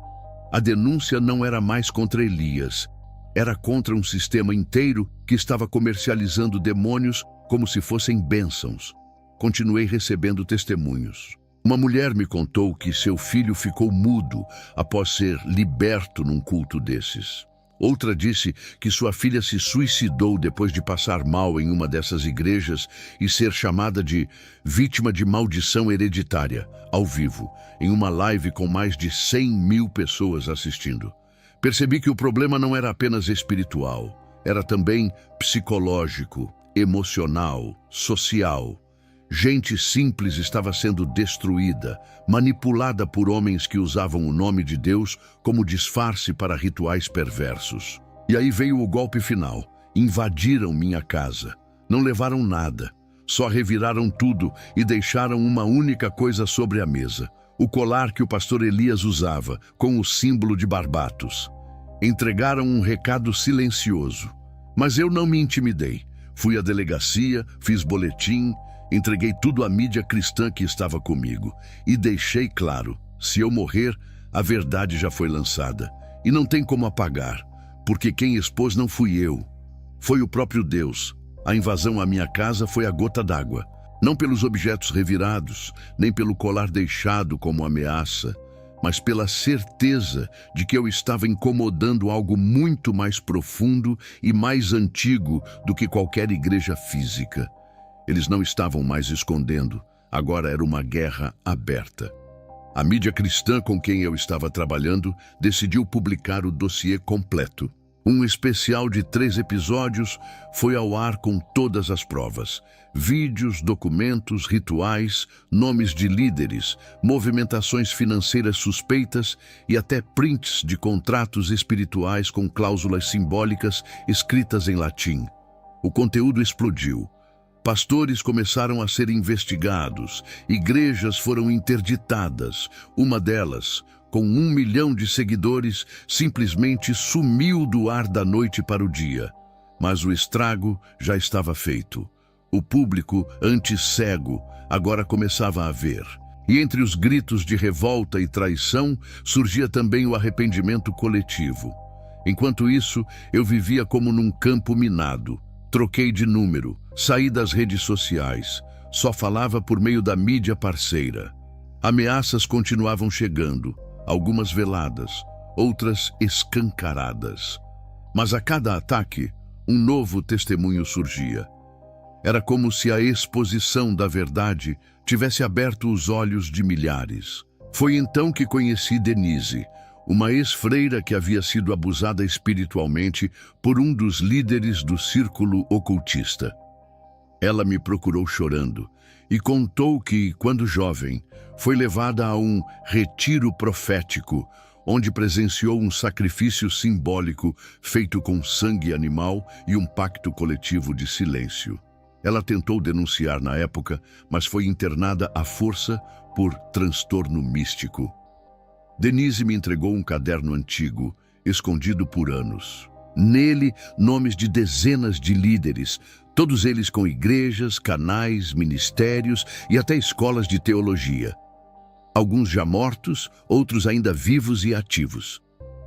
A denúncia não era mais contra Elias. Era contra um sistema inteiro que estava comercializando demônios como se fossem bênçãos. Continuei recebendo testemunhos. Uma mulher me contou que seu filho ficou mudo após ser liberto num culto desses. Outra disse que sua filha se suicidou depois de passar mal em uma dessas igrejas e ser chamada de vítima de maldição hereditária, ao vivo, em uma live com mais de 100.000 pessoas assistindo. Percebi que o problema não era apenas espiritual, era também psicológico, emocional, social. Gente simples estava sendo destruída, manipulada por homens que usavam o nome de Deus como disfarce para rituais perversos. E aí veio o golpe final. Invadiram minha casa. Não levaram nada. Só reviraram tudo e deixaram uma única coisa sobre a mesa. O colar que o pastor Elias usava, com o símbolo de Barbatos. Entregaram um recado silencioso. Mas eu não me intimidei. Fui à delegacia, fiz boletim, entreguei tudo à mídia cristã que estava comigo e deixei claro, se eu morrer, a verdade já foi lançada e não tem como apagar, porque quem expôs não fui eu, foi o próprio Deus. A invasão à minha casa foi a gota d'água, não pelos objetos revirados, nem pelo colar deixado como ameaça, mas pela certeza de que eu estava incomodando algo muito mais profundo e mais antigo do que qualquer igreja física. Eles não estavam mais escondendo, agora era uma guerra aberta. A mídia cristã com quem eu estava trabalhando decidiu publicar o dossiê completo. Um especial de 3 episódios foi ao ar com todas as provas. Vídeos, documentos, rituais, nomes de líderes, movimentações financeiras suspeitas e até prints de contratos espirituais com cláusulas simbólicas escritas em latim. O conteúdo explodiu. Pastores começaram a ser investigados, igrejas foram interditadas. Uma delas, com 1 milhão de seguidores, simplesmente sumiu do ar da noite para o dia. Mas o estrago já estava feito. O público, antes cego, agora começava a ver. E entre os gritos de revolta e traição, surgia também o arrependimento coletivo. Enquanto isso, eu vivia como num campo minado. Troquei de número, saí das redes sociais, só falava por meio da mídia parceira. Ameaças continuavam chegando, algumas veladas, outras escancaradas. Mas a cada ataque, um novo testemunho surgia. Era como se a exposição da verdade tivesse aberto os olhos de milhares. Foi então que conheci Denise, uma ex-freira que havia sido abusada espiritualmente por um dos líderes do círculo ocultista. Ela me procurou chorando e contou que, quando jovem, foi levada a um retiro profético, onde presenciou um sacrifício simbólico feito com sangue animal e um pacto coletivo de silêncio. Ela tentou denunciar na época, mas foi internada à força por transtorno místico. Denise me entregou um caderno antigo, escondido por anos. Nele, nomes de dezenas de líderes, todos eles com igrejas, canais, ministérios e até escolas de teologia. Alguns já mortos, outros ainda vivos e ativos.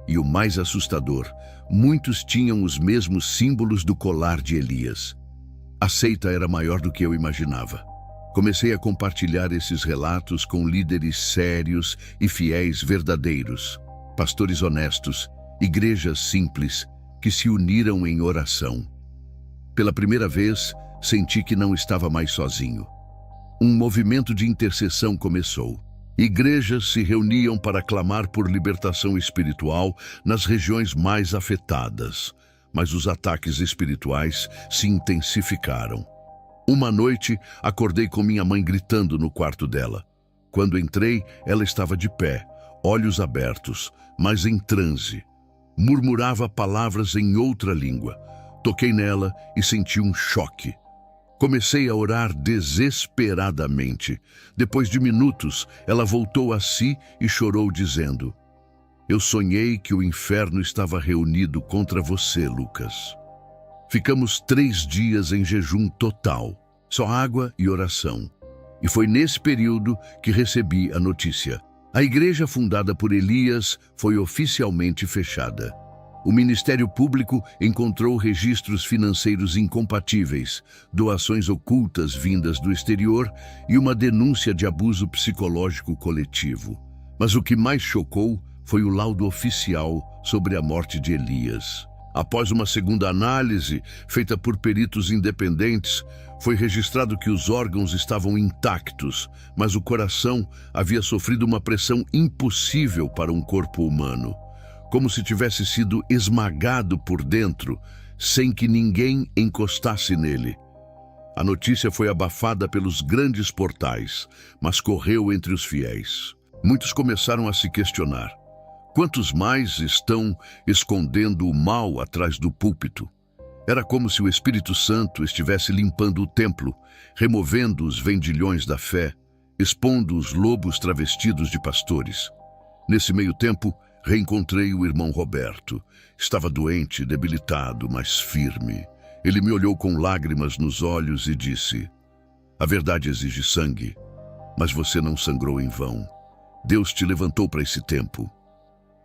E o mais assustador, muitos tinham os mesmos símbolos do colar de Elias. A seita era maior do que eu imaginava. Comecei a compartilhar esses relatos com líderes sérios e fiéis verdadeiros, pastores honestos, igrejas simples que se uniram em oração. Pela primeira vez, senti que não estava mais sozinho. Um movimento de intercessão começou. Igrejas se reuniam para clamar por libertação espiritual nas regiões mais afetadas, mas os ataques espirituais se intensificaram. Uma noite, acordei com minha mãe gritando no quarto dela. Quando entrei, ela estava de pé, olhos abertos, mas em transe. Murmurava palavras em outra língua. Toquei nela e senti um choque. Comecei a orar desesperadamente. Depois de minutos, ela voltou a si e chorou dizendo: "Eu sonhei que o inferno estava reunido contra você, Lucas." Ficamos 3 dias em jejum total, só água e oração. E foi nesse período que recebi a notícia. A igreja fundada por Elias foi oficialmente fechada. O Ministério Público encontrou registros financeiros incompatíveis, doações ocultas vindas do exterior e uma denúncia de abuso psicológico coletivo. Mas o que mais chocou foi o laudo oficial sobre a morte de Elias. Após uma segunda análise, feita por peritos independentes, foi registrado que os órgãos estavam intactos, mas o coração havia sofrido uma pressão impossível para um corpo humano, como se tivesse sido esmagado por dentro, sem que ninguém encostasse nele. A notícia foi abafada pelos grandes portais, mas correu entre os fiéis. Muitos começaram a se questionar: quantos mais estão escondendo o mal atrás do púlpito? Era como se o Espírito Santo estivesse limpando o templo, removendo os vendilhões da fé, expondo os lobos travestidos de pastores. Nesse meio tempo, reencontrei o irmão Roberto. Estava doente, debilitado, mas firme. Ele me olhou com lágrimas nos olhos e disse: "A verdade exige sangue, mas você não sangrou em vão. Deus te levantou para esse tempo."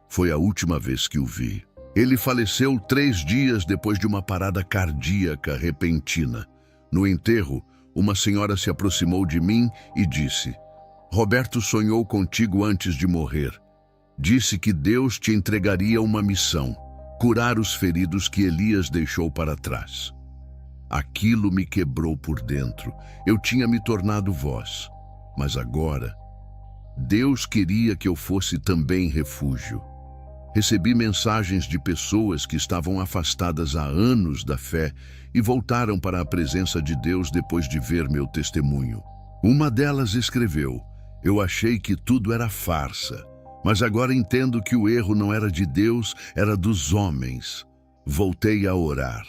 Foi a última vez que o vi. Ele faleceu 3 dias depois de uma parada cardíaca repentina. No enterro, uma senhora se aproximou de mim e disse: "Roberto sonhou contigo antes de morrer. Disse que Deus te entregaria uma missão: curar os feridos que Elias deixou para trás." Aquilo me quebrou por dentro. Eu tinha me tornado voz, mas agora Deus queria que eu fosse também refúgio. Recebi mensagens de pessoas que estavam afastadas há anos da fé e voltaram para a presença de Deus depois de ver meu testemunho. Uma delas escreveu: "Eu achei que tudo era farsa, mas agora entendo que o erro não era de Deus, era dos homens. Voltei a orar.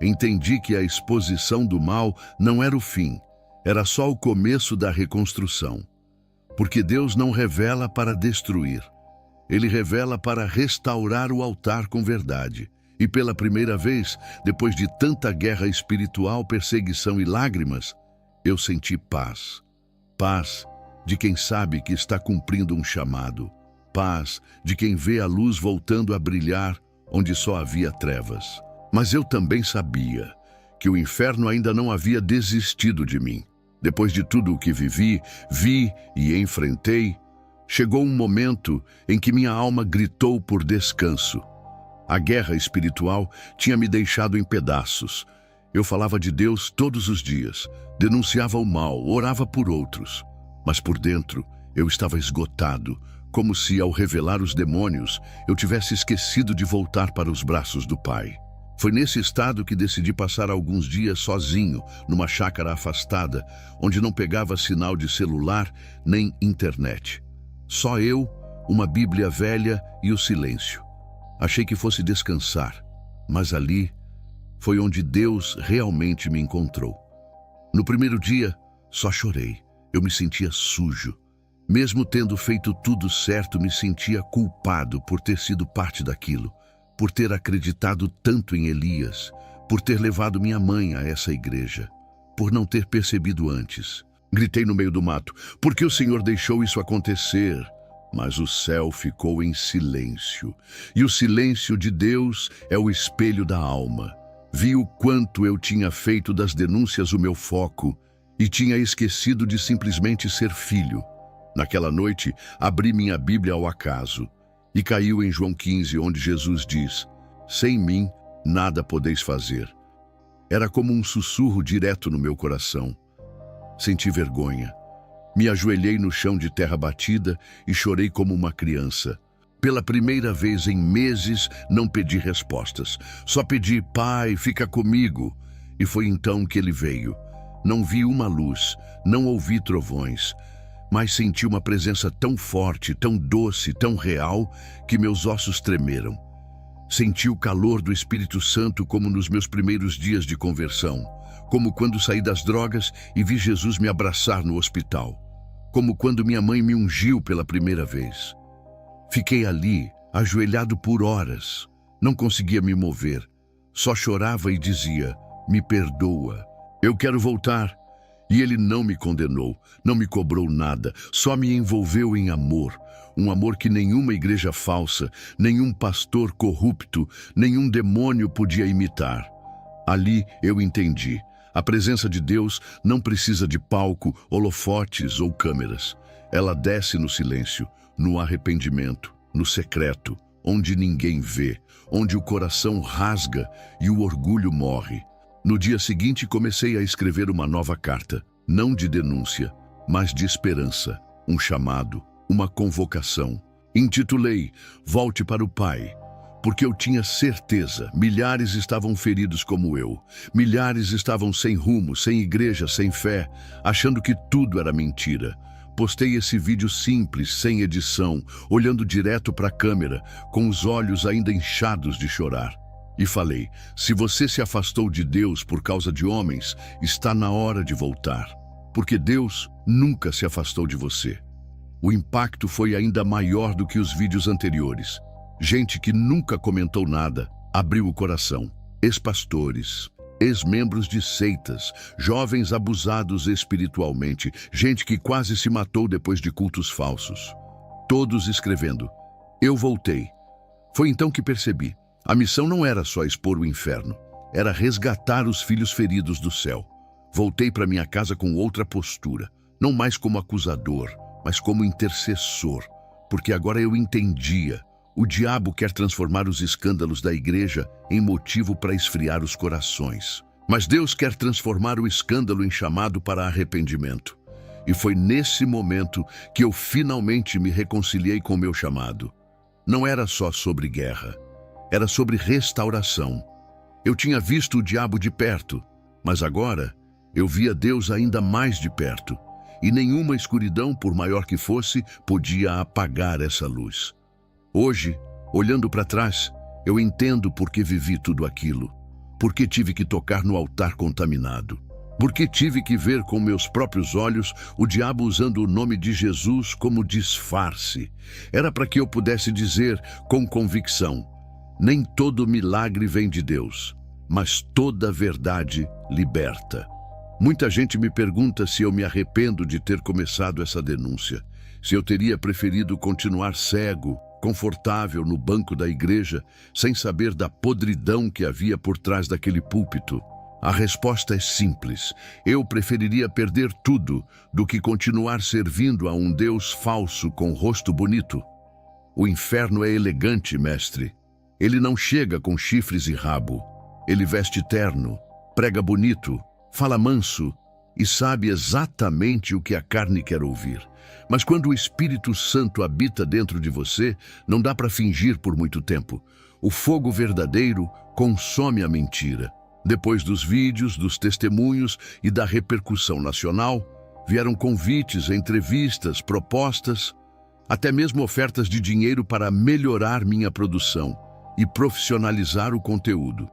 Entendi que a exposição do mal não era o fim, era só o começo da reconstrução. Porque Deus não revela para destruir. Ele revela para restaurar o altar com verdade. E pela primeira vez, depois de tanta guerra espiritual, perseguição e lágrimas, eu senti paz. Paz de quem sabe que está cumprindo um chamado. Paz de quem vê a luz voltando a brilhar onde só havia trevas. Mas eu também sabia que o inferno ainda não havia desistido de mim. Depois de tudo o que vivi, vi e enfrentei, chegou um momento em que minha alma gritou por descanso. A guerra espiritual tinha me deixado em pedaços. Eu falava de Deus todos os dias, denunciava o mal, orava por outros. Mas por dentro, eu estava esgotado, como se, ao revelar os demônios, eu tivesse esquecido de voltar para os braços do Pai. Foi nesse estado que decidi passar alguns dias sozinho, numa chácara afastada, onde não pegava sinal de celular nem internet. Só eu, uma Bíblia velha e o silêncio. Achei que fosse descansar, mas ali foi onde Deus realmente me encontrou. No primeiro dia, só chorei. Eu me sentia sujo. Mesmo tendo feito tudo certo, me sentia culpado por ter sido parte daquilo, por ter acreditado tanto em Elias, por ter levado minha mãe a essa igreja, por não ter percebido antes. Gritei no meio do mato: "Por que o Senhor deixou isso acontecer?" Mas o céu ficou em silêncio. E o silêncio de Deus é o espelho da alma. Vi o quanto eu tinha feito das denúncias o meu foco e tinha esquecido de simplesmente ser filho. Naquela noite, abri minha Bíblia ao acaso e caiu em João 15, onde Jesus diz: "Sem mim, nada podeis fazer." Era como um sussurro direto no meu coração. Senti vergonha. Me ajoelhei no chão de terra batida e chorei como uma criança. Pela primeira vez em meses, não pedi respostas. Só pedi: "Pai, fica comigo." E foi então que ele veio. Não vi uma luz, não ouvi trovões, mas senti uma presença tão forte, tão doce, tão real, que meus ossos tremeram. Senti o calor do Espírito Santo como nos meus primeiros dias de conversão, como quando saí das drogas e vi Jesus me abraçar no hospital, como quando minha mãe me ungiu pela primeira vez. Fiquei ali, ajoelhado por horas. Não conseguia me mover. Só chorava e dizia: "Me perdoa. Eu quero voltar." E ele não me condenou, não me cobrou nada, só me envolveu em amor. Um amor que nenhuma igreja falsa, nenhum pastor corrupto, nenhum demônio podia imitar. Ali eu entendi. A presença de Deus não precisa de palco, holofotes ou câmeras. Ela desce no silêncio, no arrependimento, no secreto, onde ninguém vê, onde o coração rasga e o orgulho morre. No dia seguinte, comecei a escrever uma nova carta, não de denúncia, mas de esperança, um chamado, uma convocação. Intitulei "Volte para o Pai", porque eu tinha certeza, milhares estavam feridos como eu. Milhares estavam sem rumo, sem igreja, sem fé, achando que tudo era mentira. Postei esse vídeo simples, sem edição, olhando direto para a câmera, com os olhos ainda inchados de chorar. E falei: "Se você se afastou de Deus por causa de homens, está na hora de voltar. Porque Deus nunca se afastou de você." O impacto foi ainda maior do que os vídeos anteriores. Gente que nunca comentou nada abriu o coração. Ex-pastores, ex-membros de seitas, jovens abusados espiritualmente, gente que quase se matou depois de cultos falsos. Todos escrevendo: "Eu voltei." Foi então que percebi. A missão não era só expor o inferno, era resgatar os filhos feridos do céu. Voltei para minha casa com outra postura, não mais como acusador, mas como intercessor, porque agora eu entendia. O diabo quer transformar os escândalos da igreja em motivo para esfriar os corações. Mas Deus quer transformar o escândalo em chamado para arrependimento. E foi nesse momento que eu finalmente me reconciliei com o meu chamado. Não era só sobre guerra. Era sobre restauração. Eu tinha visto o diabo de perto, mas agora eu via Deus ainda mais de perto. E nenhuma escuridão, por maior que fosse, podia apagar essa luz. Hoje, olhando para trás, eu entendo por que vivi tudo aquilo. Por que tive que tocar no altar contaminado. Por que tive que ver com meus próprios olhos o diabo usando o nome de Jesus como disfarce. Era para que eu pudesse dizer com convicção: nem todo milagre vem de Deus, mas toda verdade liberta. Muita gente me pergunta se eu me arrependo de ter começado essa denúncia, se eu teria preferido continuar cego, confortável no banco da igreja, sem saber da podridão que havia por trás daquele púlpito. A resposta é simples. Eu preferiria perder tudo do que continuar servindo a um Deus falso com rosto bonito. O inferno é elegante, mestre. Ele não chega com chifres e rabo. Ele veste terno, prega bonito, fala manso e sabe exatamente o que a carne quer ouvir. Mas quando o Espírito Santo habita dentro de você, não dá para fingir por muito tempo. O fogo verdadeiro consome a mentira. Depois dos vídeos, dos testemunhos e da repercussão nacional, vieram convites, entrevistas, propostas, até mesmo ofertas de dinheiro para melhorar minha produção e profissionalizar o conteúdo.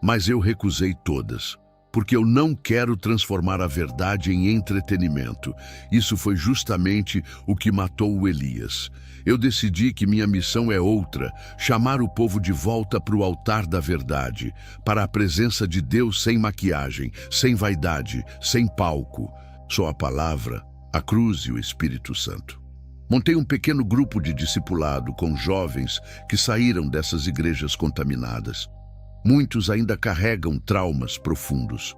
Mas eu recusei todas, porque eu não quero transformar a verdade em entretenimento. Isso foi justamente o que matou o Elias. Eu decidi que minha missão é outra, chamar o povo de volta para o altar da verdade, para a presença de Deus sem maquiagem, sem vaidade, sem palco. Só a palavra, a cruz e o Espírito Santo. Montei um pequeno grupo de discipulado com jovens que saíram dessas igrejas contaminadas. Muitos ainda carregam traumas profundos.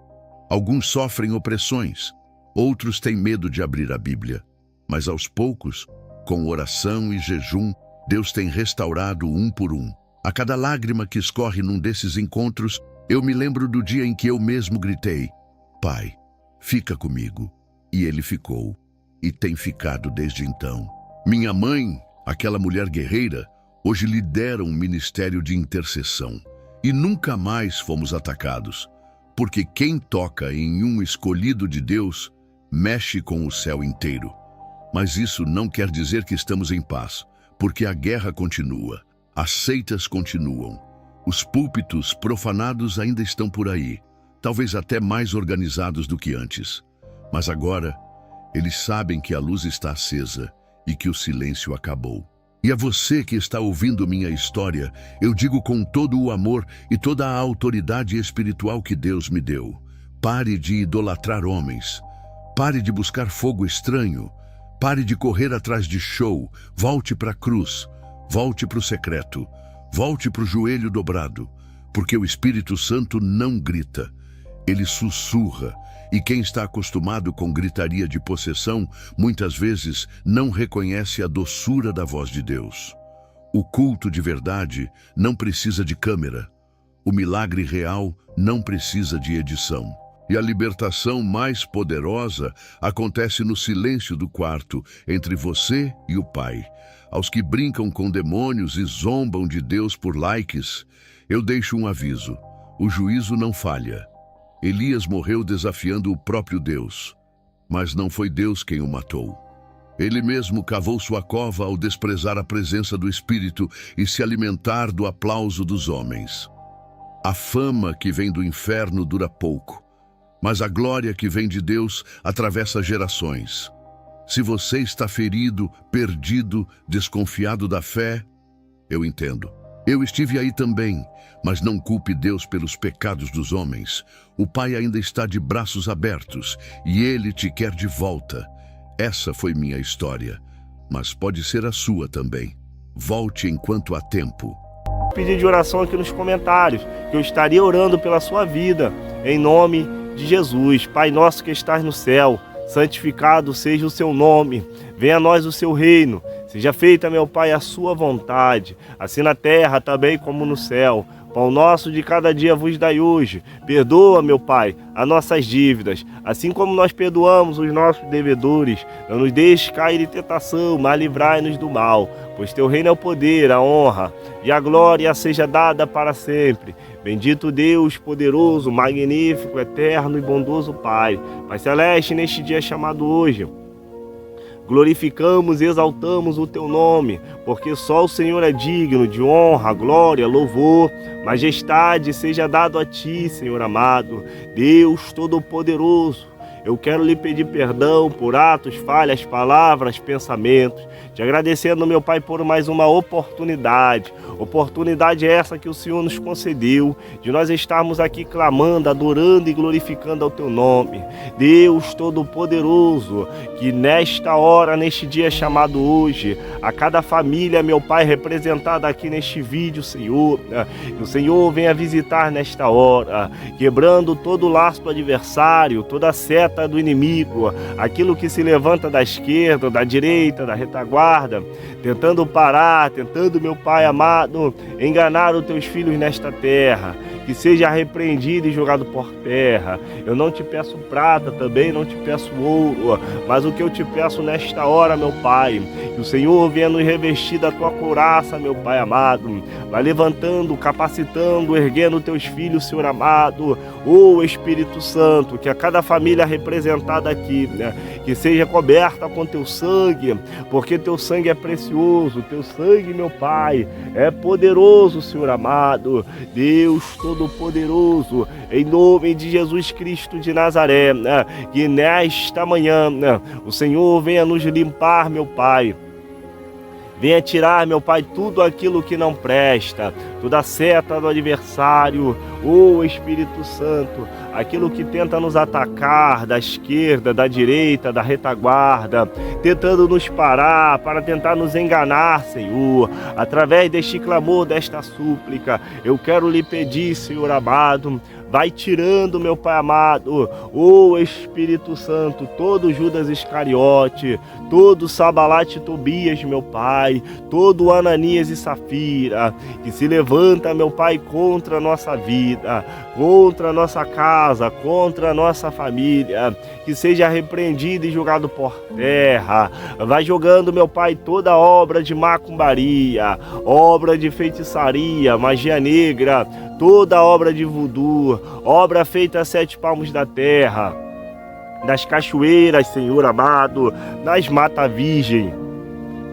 Alguns sofrem opressões, outros têm medo de abrir a Bíblia. Mas aos poucos, com oração e jejum, Deus tem restaurado um por um. A cada lágrima que escorre num desses encontros, eu me lembro do dia em que eu mesmo gritei: Pai, fica comigo. E Ele ficou, e tem ficado desde então. Minha mãe, aquela mulher guerreira, hoje lidera um ministério de intercessão. E nunca mais fomos atacados, porque quem toca em um escolhido de Deus, mexe com o céu inteiro. Mas isso não quer dizer que estamos em paz, porque a guerra continua, as seitas continuam, os púlpitos profanados ainda estão por aí, talvez até mais organizados do que antes. Mas agora, eles sabem que a luz está acesa e que o silêncio acabou. E a você que está ouvindo minha história, eu digo com todo o amor e toda a autoridade espiritual que Deus me deu: pare de idolatrar homens, pare de buscar fogo estranho, pare de correr atrás de show, volte para a cruz, volte para o secreto, volte para o joelho dobrado, porque o Espírito Santo não grita, ele sussurra. E quem está acostumado com gritaria de possessão, muitas vezes não reconhece a doçura da voz de Deus. O culto de verdade não precisa de câmera. O milagre real não precisa de edição. E a libertação mais poderosa acontece no silêncio do quarto, entre você e o Pai. Aos que brincam com demônios e zombam de Deus por likes, eu deixo um aviso: o juízo não falha. Elias morreu desafiando o próprio Deus, mas não foi Deus quem o matou. Ele mesmo cavou sua cova ao desprezar a presença do Espírito e se alimentar do aplauso dos homens. A fama que vem do inferno dura pouco, mas a glória que vem de Deus atravessa gerações. Se você está ferido, perdido, desconfiado da fé, eu entendo. Eu estive aí também, mas não culpe Deus pelos pecados dos homens. O Pai ainda está de braços abertos e Ele te quer de volta. Essa foi minha história, mas pode ser a sua também. Volte enquanto há tempo. Pedir de oração aqui nos comentários, que eu estaria orando pela sua vida, em nome de Jesus. Pai nosso que estás no céu, santificado seja o seu nome, venha a nós o seu reino, seja feita, meu Pai, a sua vontade, assim na terra também como no céu. Pão nosso de cada dia vos dai hoje. Perdoa, meu Pai, as nossas dívidas, assim como nós perdoamos os nossos devedores. Não nos deixes cair em tentação, mas livrai-nos do mal. Pois teu reino é o poder, a honra e a glória seja dada para sempre. Bendito Deus, poderoso, magnífico, eterno e bondoso Pai. Pai celeste, neste dia chamado hoje, glorificamos e exaltamos o teu nome, porque só o Senhor é digno de honra, glória, louvor, majestade seja dado a ti, Senhor amado, Deus Todo-Poderoso. eu quero lhe pedir perdão por atos, falhas, palavras, pensamentos, te agradecendo, meu Pai, por mais uma oportunidade essa que o Senhor nos concedeu, de nós estarmos aqui clamando, adorando e glorificando ao teu nome. Deus Todo-Poderoso, que nesta hora, neste dia chamado hoje, a cada família, meu Pai, representada aqui neste vídeo, Senhor, que o Senhor venha visitar nesta hora, quebrando todo o laço do adversário, toda a seta do inimigo, aquilo que se levanta da esquerda, da direita, da retaguarda, tentando parar, tentando, meu Pai amado, enganar os teus filhos nesta terra, que seja repreendido e jogado por terra. Eu não te peço prata, também não te peço ouro, mas o que eu te peço nesta hora, meu Pai, que o Senhor venha nos revestir da tua couraça, meu Pai amado, vai levantando, capacitando, erguendo teus filhos, Senhor amado, ô Espírito Santo, que a cada família representada aqui, que seja coberta com teu sangue, porque teu sangue é precioso, teu sangue, meu Pai, é poderoso, Senhor amado, Deus Todo-Poderoso, em nome de Jesus Cristo de Nazaré, que nesta manhã o Senhor venha nos limpar, meu Pai. Venha tirar, meu Pai, tudo aquilo que não presta, toda a seta do adversário, ô Espírito Santo, aquilo que tenta nos atacar da esquerda, da direita, da retaguarda, tentando nos parar, para tentar nos enganar, Senhor, através deste clamor, desta súplica, eu quero lhe pedir, Senhor amado, vai tirando, meu Pai amado, ô Espírito Santo, todo Judas Iscariote, todo Sabalate e Tobias, meu Pai, todo Ananias e Safira, que se levanta, meu Pai, contra a nossa vida, contra a nossa casa, contra a nossa família, que seja repreendido e jogado por terra. Vai jogando, meu Pai, toda obra de macumbaria, obra de feitiçaria, magia negra, toda obra de voodoo, obra feita a 7 palmos da terra, das cachoeiras, Senhor amado, das mata virgem,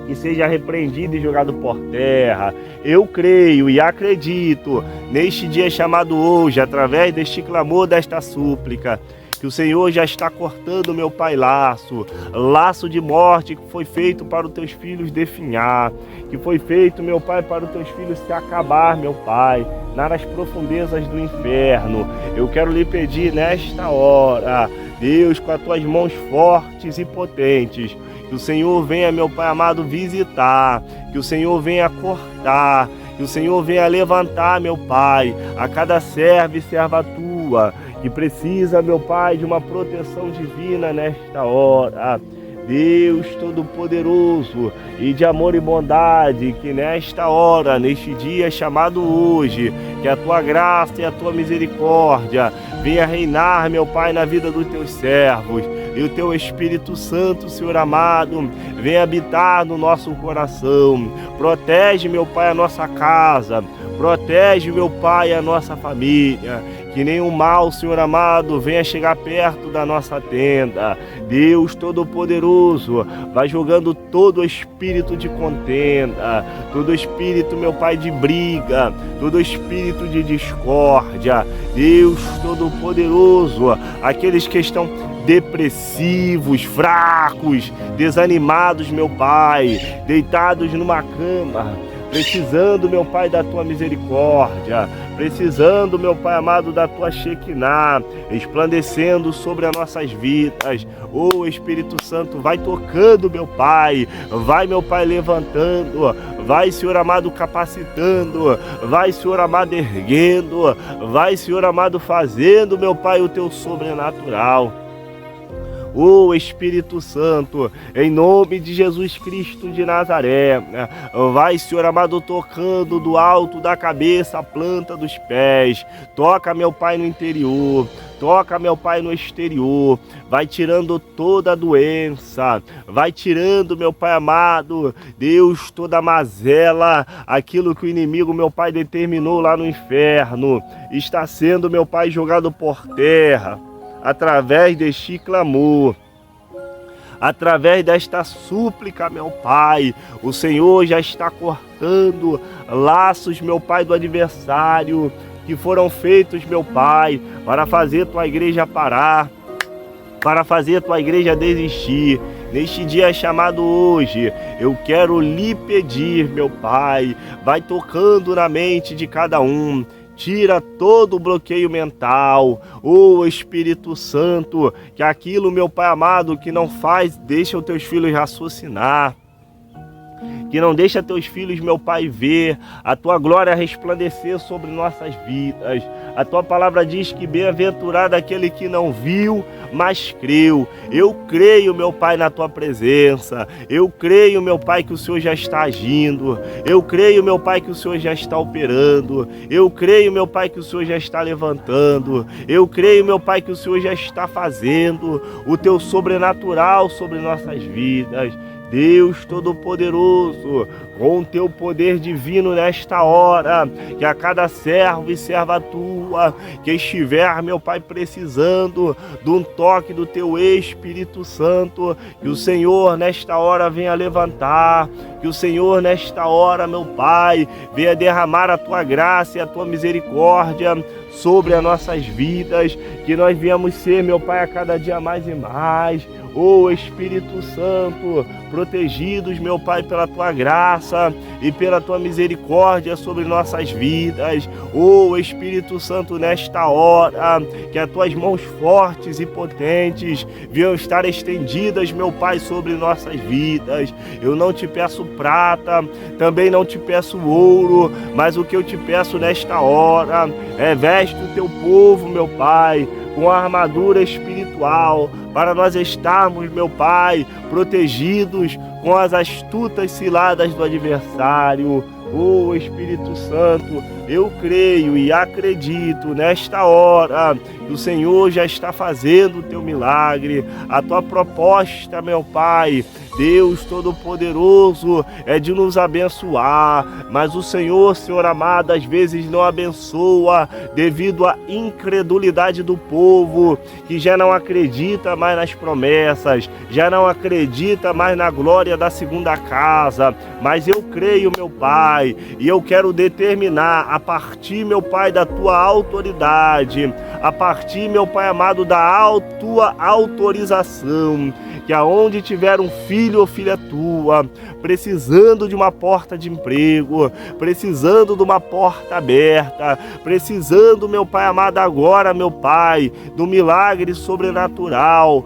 que seja repreendido e jogado por terra. Eu creio e acredito neste dia chamado hoje, através deste clamor, desta súplica, que o Senhor já está cortando, meu Pai, laço de morte que foi feito para os teus filhos definhar, que foi feito, meu Pai, para os teus filhos se acabar, meu Pai, nas profundezas do inferno. Eu quero lhe pedir nesta hora, Deus, com as tuas mãos fortes e potentes, que o Senhor venha, meu Pai amado, visitar, que o Senhor venha cortar, que o Senhor venha levantar, meu Pai, a cada servo e serva tua, que precisa, meu Pai, de uma proteção divina nesta hora. Deus Todo-Poderoso e de amor e bondade, que nesta hora, neste dia chamado hoje, que a tua graça e a tua misericórdia venha reinar, meu Pai, na vida dos teus servos, e o teu Espírito Santo, Senhor amado, venha habitar no nosso coração. Protege, meu Pai, a nossa casa, protege, meu Pai, a nossa família, que nenhum mal, Senhor amado, venha chegar perto da nossa tenda. Deus Todo-Poderoso, vai jogando todo espírito de contenda, todo espírito, meu Pai, de briga, todo espírito de discórdia. Deus Todo-Poderoso, aqueles que estão depressivos, fracos, desanimados, meu Pai, deitados numa cama, precisando, meu Pai, da tua misericórdia, precisando, meu Pai amado, da tua Shekinah, resplandecendo sobre as nossas vidas. Ô Espírito Santo, vai tocando, meu Pai, vai, meu Pai, levantando, vai, Senhor amado, capacitando, vai, Senhor amado, erguendo, vai, Senhor amado, fazendo, meu Pai, o teu sobrenatural. Ô Espírito Santo, em nome de Jesus Cristo de Nazaré, vai, Senhor amado, tocando do alto da cabeça à planta dos pés. Toca, meu Pai, no interior, toca, meu Pai, no exterior. Vai tirando toda a doença, vai tirando, meu Pai amado, Deus, toda a mazela, aquilo que o inimigo, meu Pai, determinou lá no inferno, está sendo, meu Pai, jogado por terra. Através deste clamor, através desta súplica, meu Pai, o Senhor já está cortando laços, meu Pai, do adversário, que foram feitos, meu Pai, para fazer tua igreja parar, para fazer a tua igreja desistir. Neste dia chamado hoje, eu quero lhe pedir, meu Pai, vai tocando na mente de cada um. Tira todo o bloqueio mental, Espírito Santo, que aquilo, meu Pai amado, que não faz, deixa os teus filhos raciocinar, que não deixa teus filhos, meu Pai, ver a tua glória resplandecer sobre nossas vidas. A tua palavra diz que bem-aventurado aquele que não viu, mas creu. Eu creio, meu Pai, na tua presença. Eu creio, meu Pai, que o Senhor já está agindo. Eu creio, meu Pai, que o Senhor já está operando. Eu creio, meu Pai, que o Senhor já está levantando. Eu creio, meu Pai, que o Senhor já está fazendo o teu sobrenatural sobre nossas vidas. Deus Todo-Poderoso, com o teu poder divino nesta hora, que a cada servo e serva tua que estiver, meu Pai, precisando de um toque do teu Espírito Santo, que o Senhor nesta hora venha levantar, que o Senhor nesta hora, meu Pai, venha derramar a tua graça e a tua misericórdia sobre as nossas vidas, que nós venhamos ser, meu Pai, a cada dia mais e mais, Espírito Santo, protegidos, meu Pai, pela tua graça e pela tua misericórdia sobre nossas vidas. Espírito Santo, nesta hora, que as tuas mãos fortes e potentes venham estar estendidas, meu Pai, sobre nossas vidas. Eu não te peço prata, também não te peço ouro, mas o que eu te peço nesta hora é veste o teu povo, meu Pai, com a armadura espiritual, para nós estarmos, meu Pai, protegidos com as astutas ciladas do adversário. Espírito Santo, eu creio e acredito nesta hora que o Senhor já está fazendo o teu milagre. A tua proposta, meu Pai, Deus Todo-Poderoso, é de nos abençoar, mas o Senhor, Senhor amado, às vezes não abençoa devido à incredulidade do povo, que já não acredita mais nas promessas, já não acredita mais na glória da segunda casa. Mas eu creio, meu Pai, e eu quero determinar a partir, meu Pai, da tua autoridade, a partir, meu Pai amado, da tua autorização, que aonde tiver um filho ou filha tua, precisando de uma porta de emprego, precisando de uma porta aberta, precisando, meu Pai amado, agora, meu Pai, do milagre sobrenatural,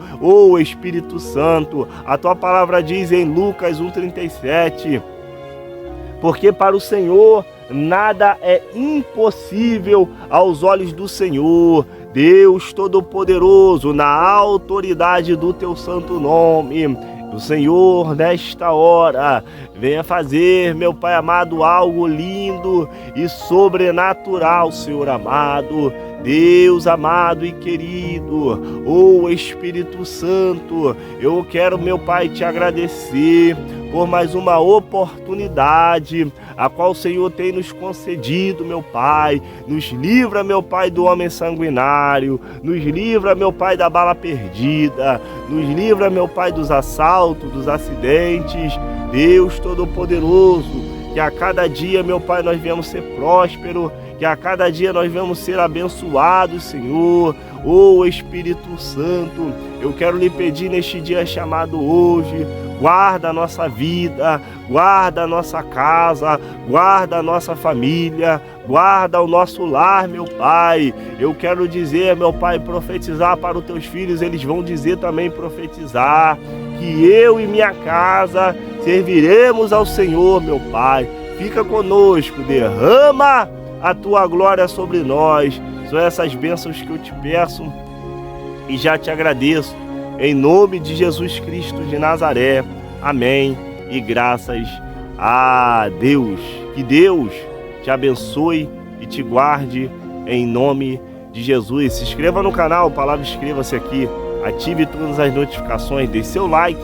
Espírito Santo, a tua palavra diz em Lucas 1,37, porque para o Senhor nada é impossível aos olhos do Senhor. Deus Todo-Poderoso, na autoridade do teu santo nome, o Senhor nesta hora venha fazer, meu Pai amado, algo lindo e sobrenatural, Senhor amado. Deus amado e querido, Espírito Santo, eu quero, meu Pai, te agradecer por mais uma oportunidade a qual o Senhor tem nos concedido, meu Pai. Nos livra, meu Pai, do homem sanguinário, nos livra, meu Pai, da bala perdida, nos livra, meu Pai, dos assaltos, dos acidentes. Deus Todo-Poderoso, que a cada dia, meu Pai, nós venhamos ser prósperos, que a cada dia nós venhamos ser abençoados, Senhor. Espírito Santo, eu quero lhe pedir neste dia chamado hoje, guarda a nossa vida, guarda a nossa casa, guarda a nossa família, guarda o nosso lar, meu Pai. Eu quero dizer, meu Pai, profetizar para os teus filhos, eles vão dizer também profetizar, que eu e minha casa serviremos ao Senhor, meu Pai. Fica conosco, derrama a tua glória sobre nós. São essas bênçãos que eu te peço e já te agradeço. Em nome de Jesus Cristo de Nazaré. Amém. E graças a Deus. Que Deus te abençoe e te guarde em nome de Jesus. Se inscreva no canal, palavra inscreva-se aqui. Ative todas as notificações, deixe seu like,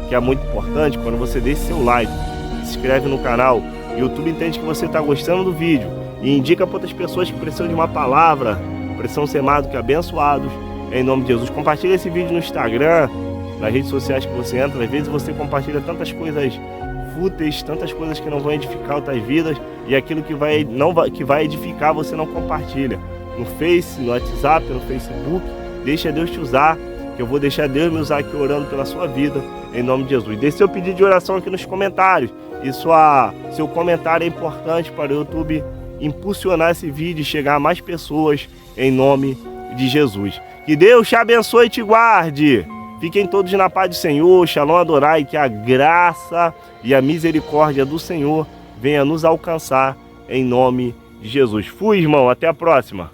que é muito importante. Quando você deixa seu like, se inscreve no canal, o YouTube entende que você está gostando do vídeo e indica para outras pessoas que precisam de uma palavra, precisam ser mais do que abençoados. Em nome de Jesus, compartilha esse vídeo no Instagram, nas redes sociais que você entra. Às vezes você compartilha tantas coisas fúteis, tantas coisas que não vão edificar outras vidas, e aquilo que vai edificar você não compartilha. No Face, no WhatsApp, no Facebook, deixa Deus te usar, que eu vou deixar Deus me usar aqui orando pela sua vida, em nome de Jesus. Deixe seu pedido de oração aqui nos comentários. E seu comentário é importante para o YouTube impulsionar esse vídeo e chegar a mais pessoas, em nome de Jesus. Que Deus te abençoe e te guarde. Fiquem todos na paz do Senhor. Shalom Adorai, que a graça e a misericórdia do Senhor venha nos alcançar, em nome de Jesus. Fui, irmão. Até a próxima.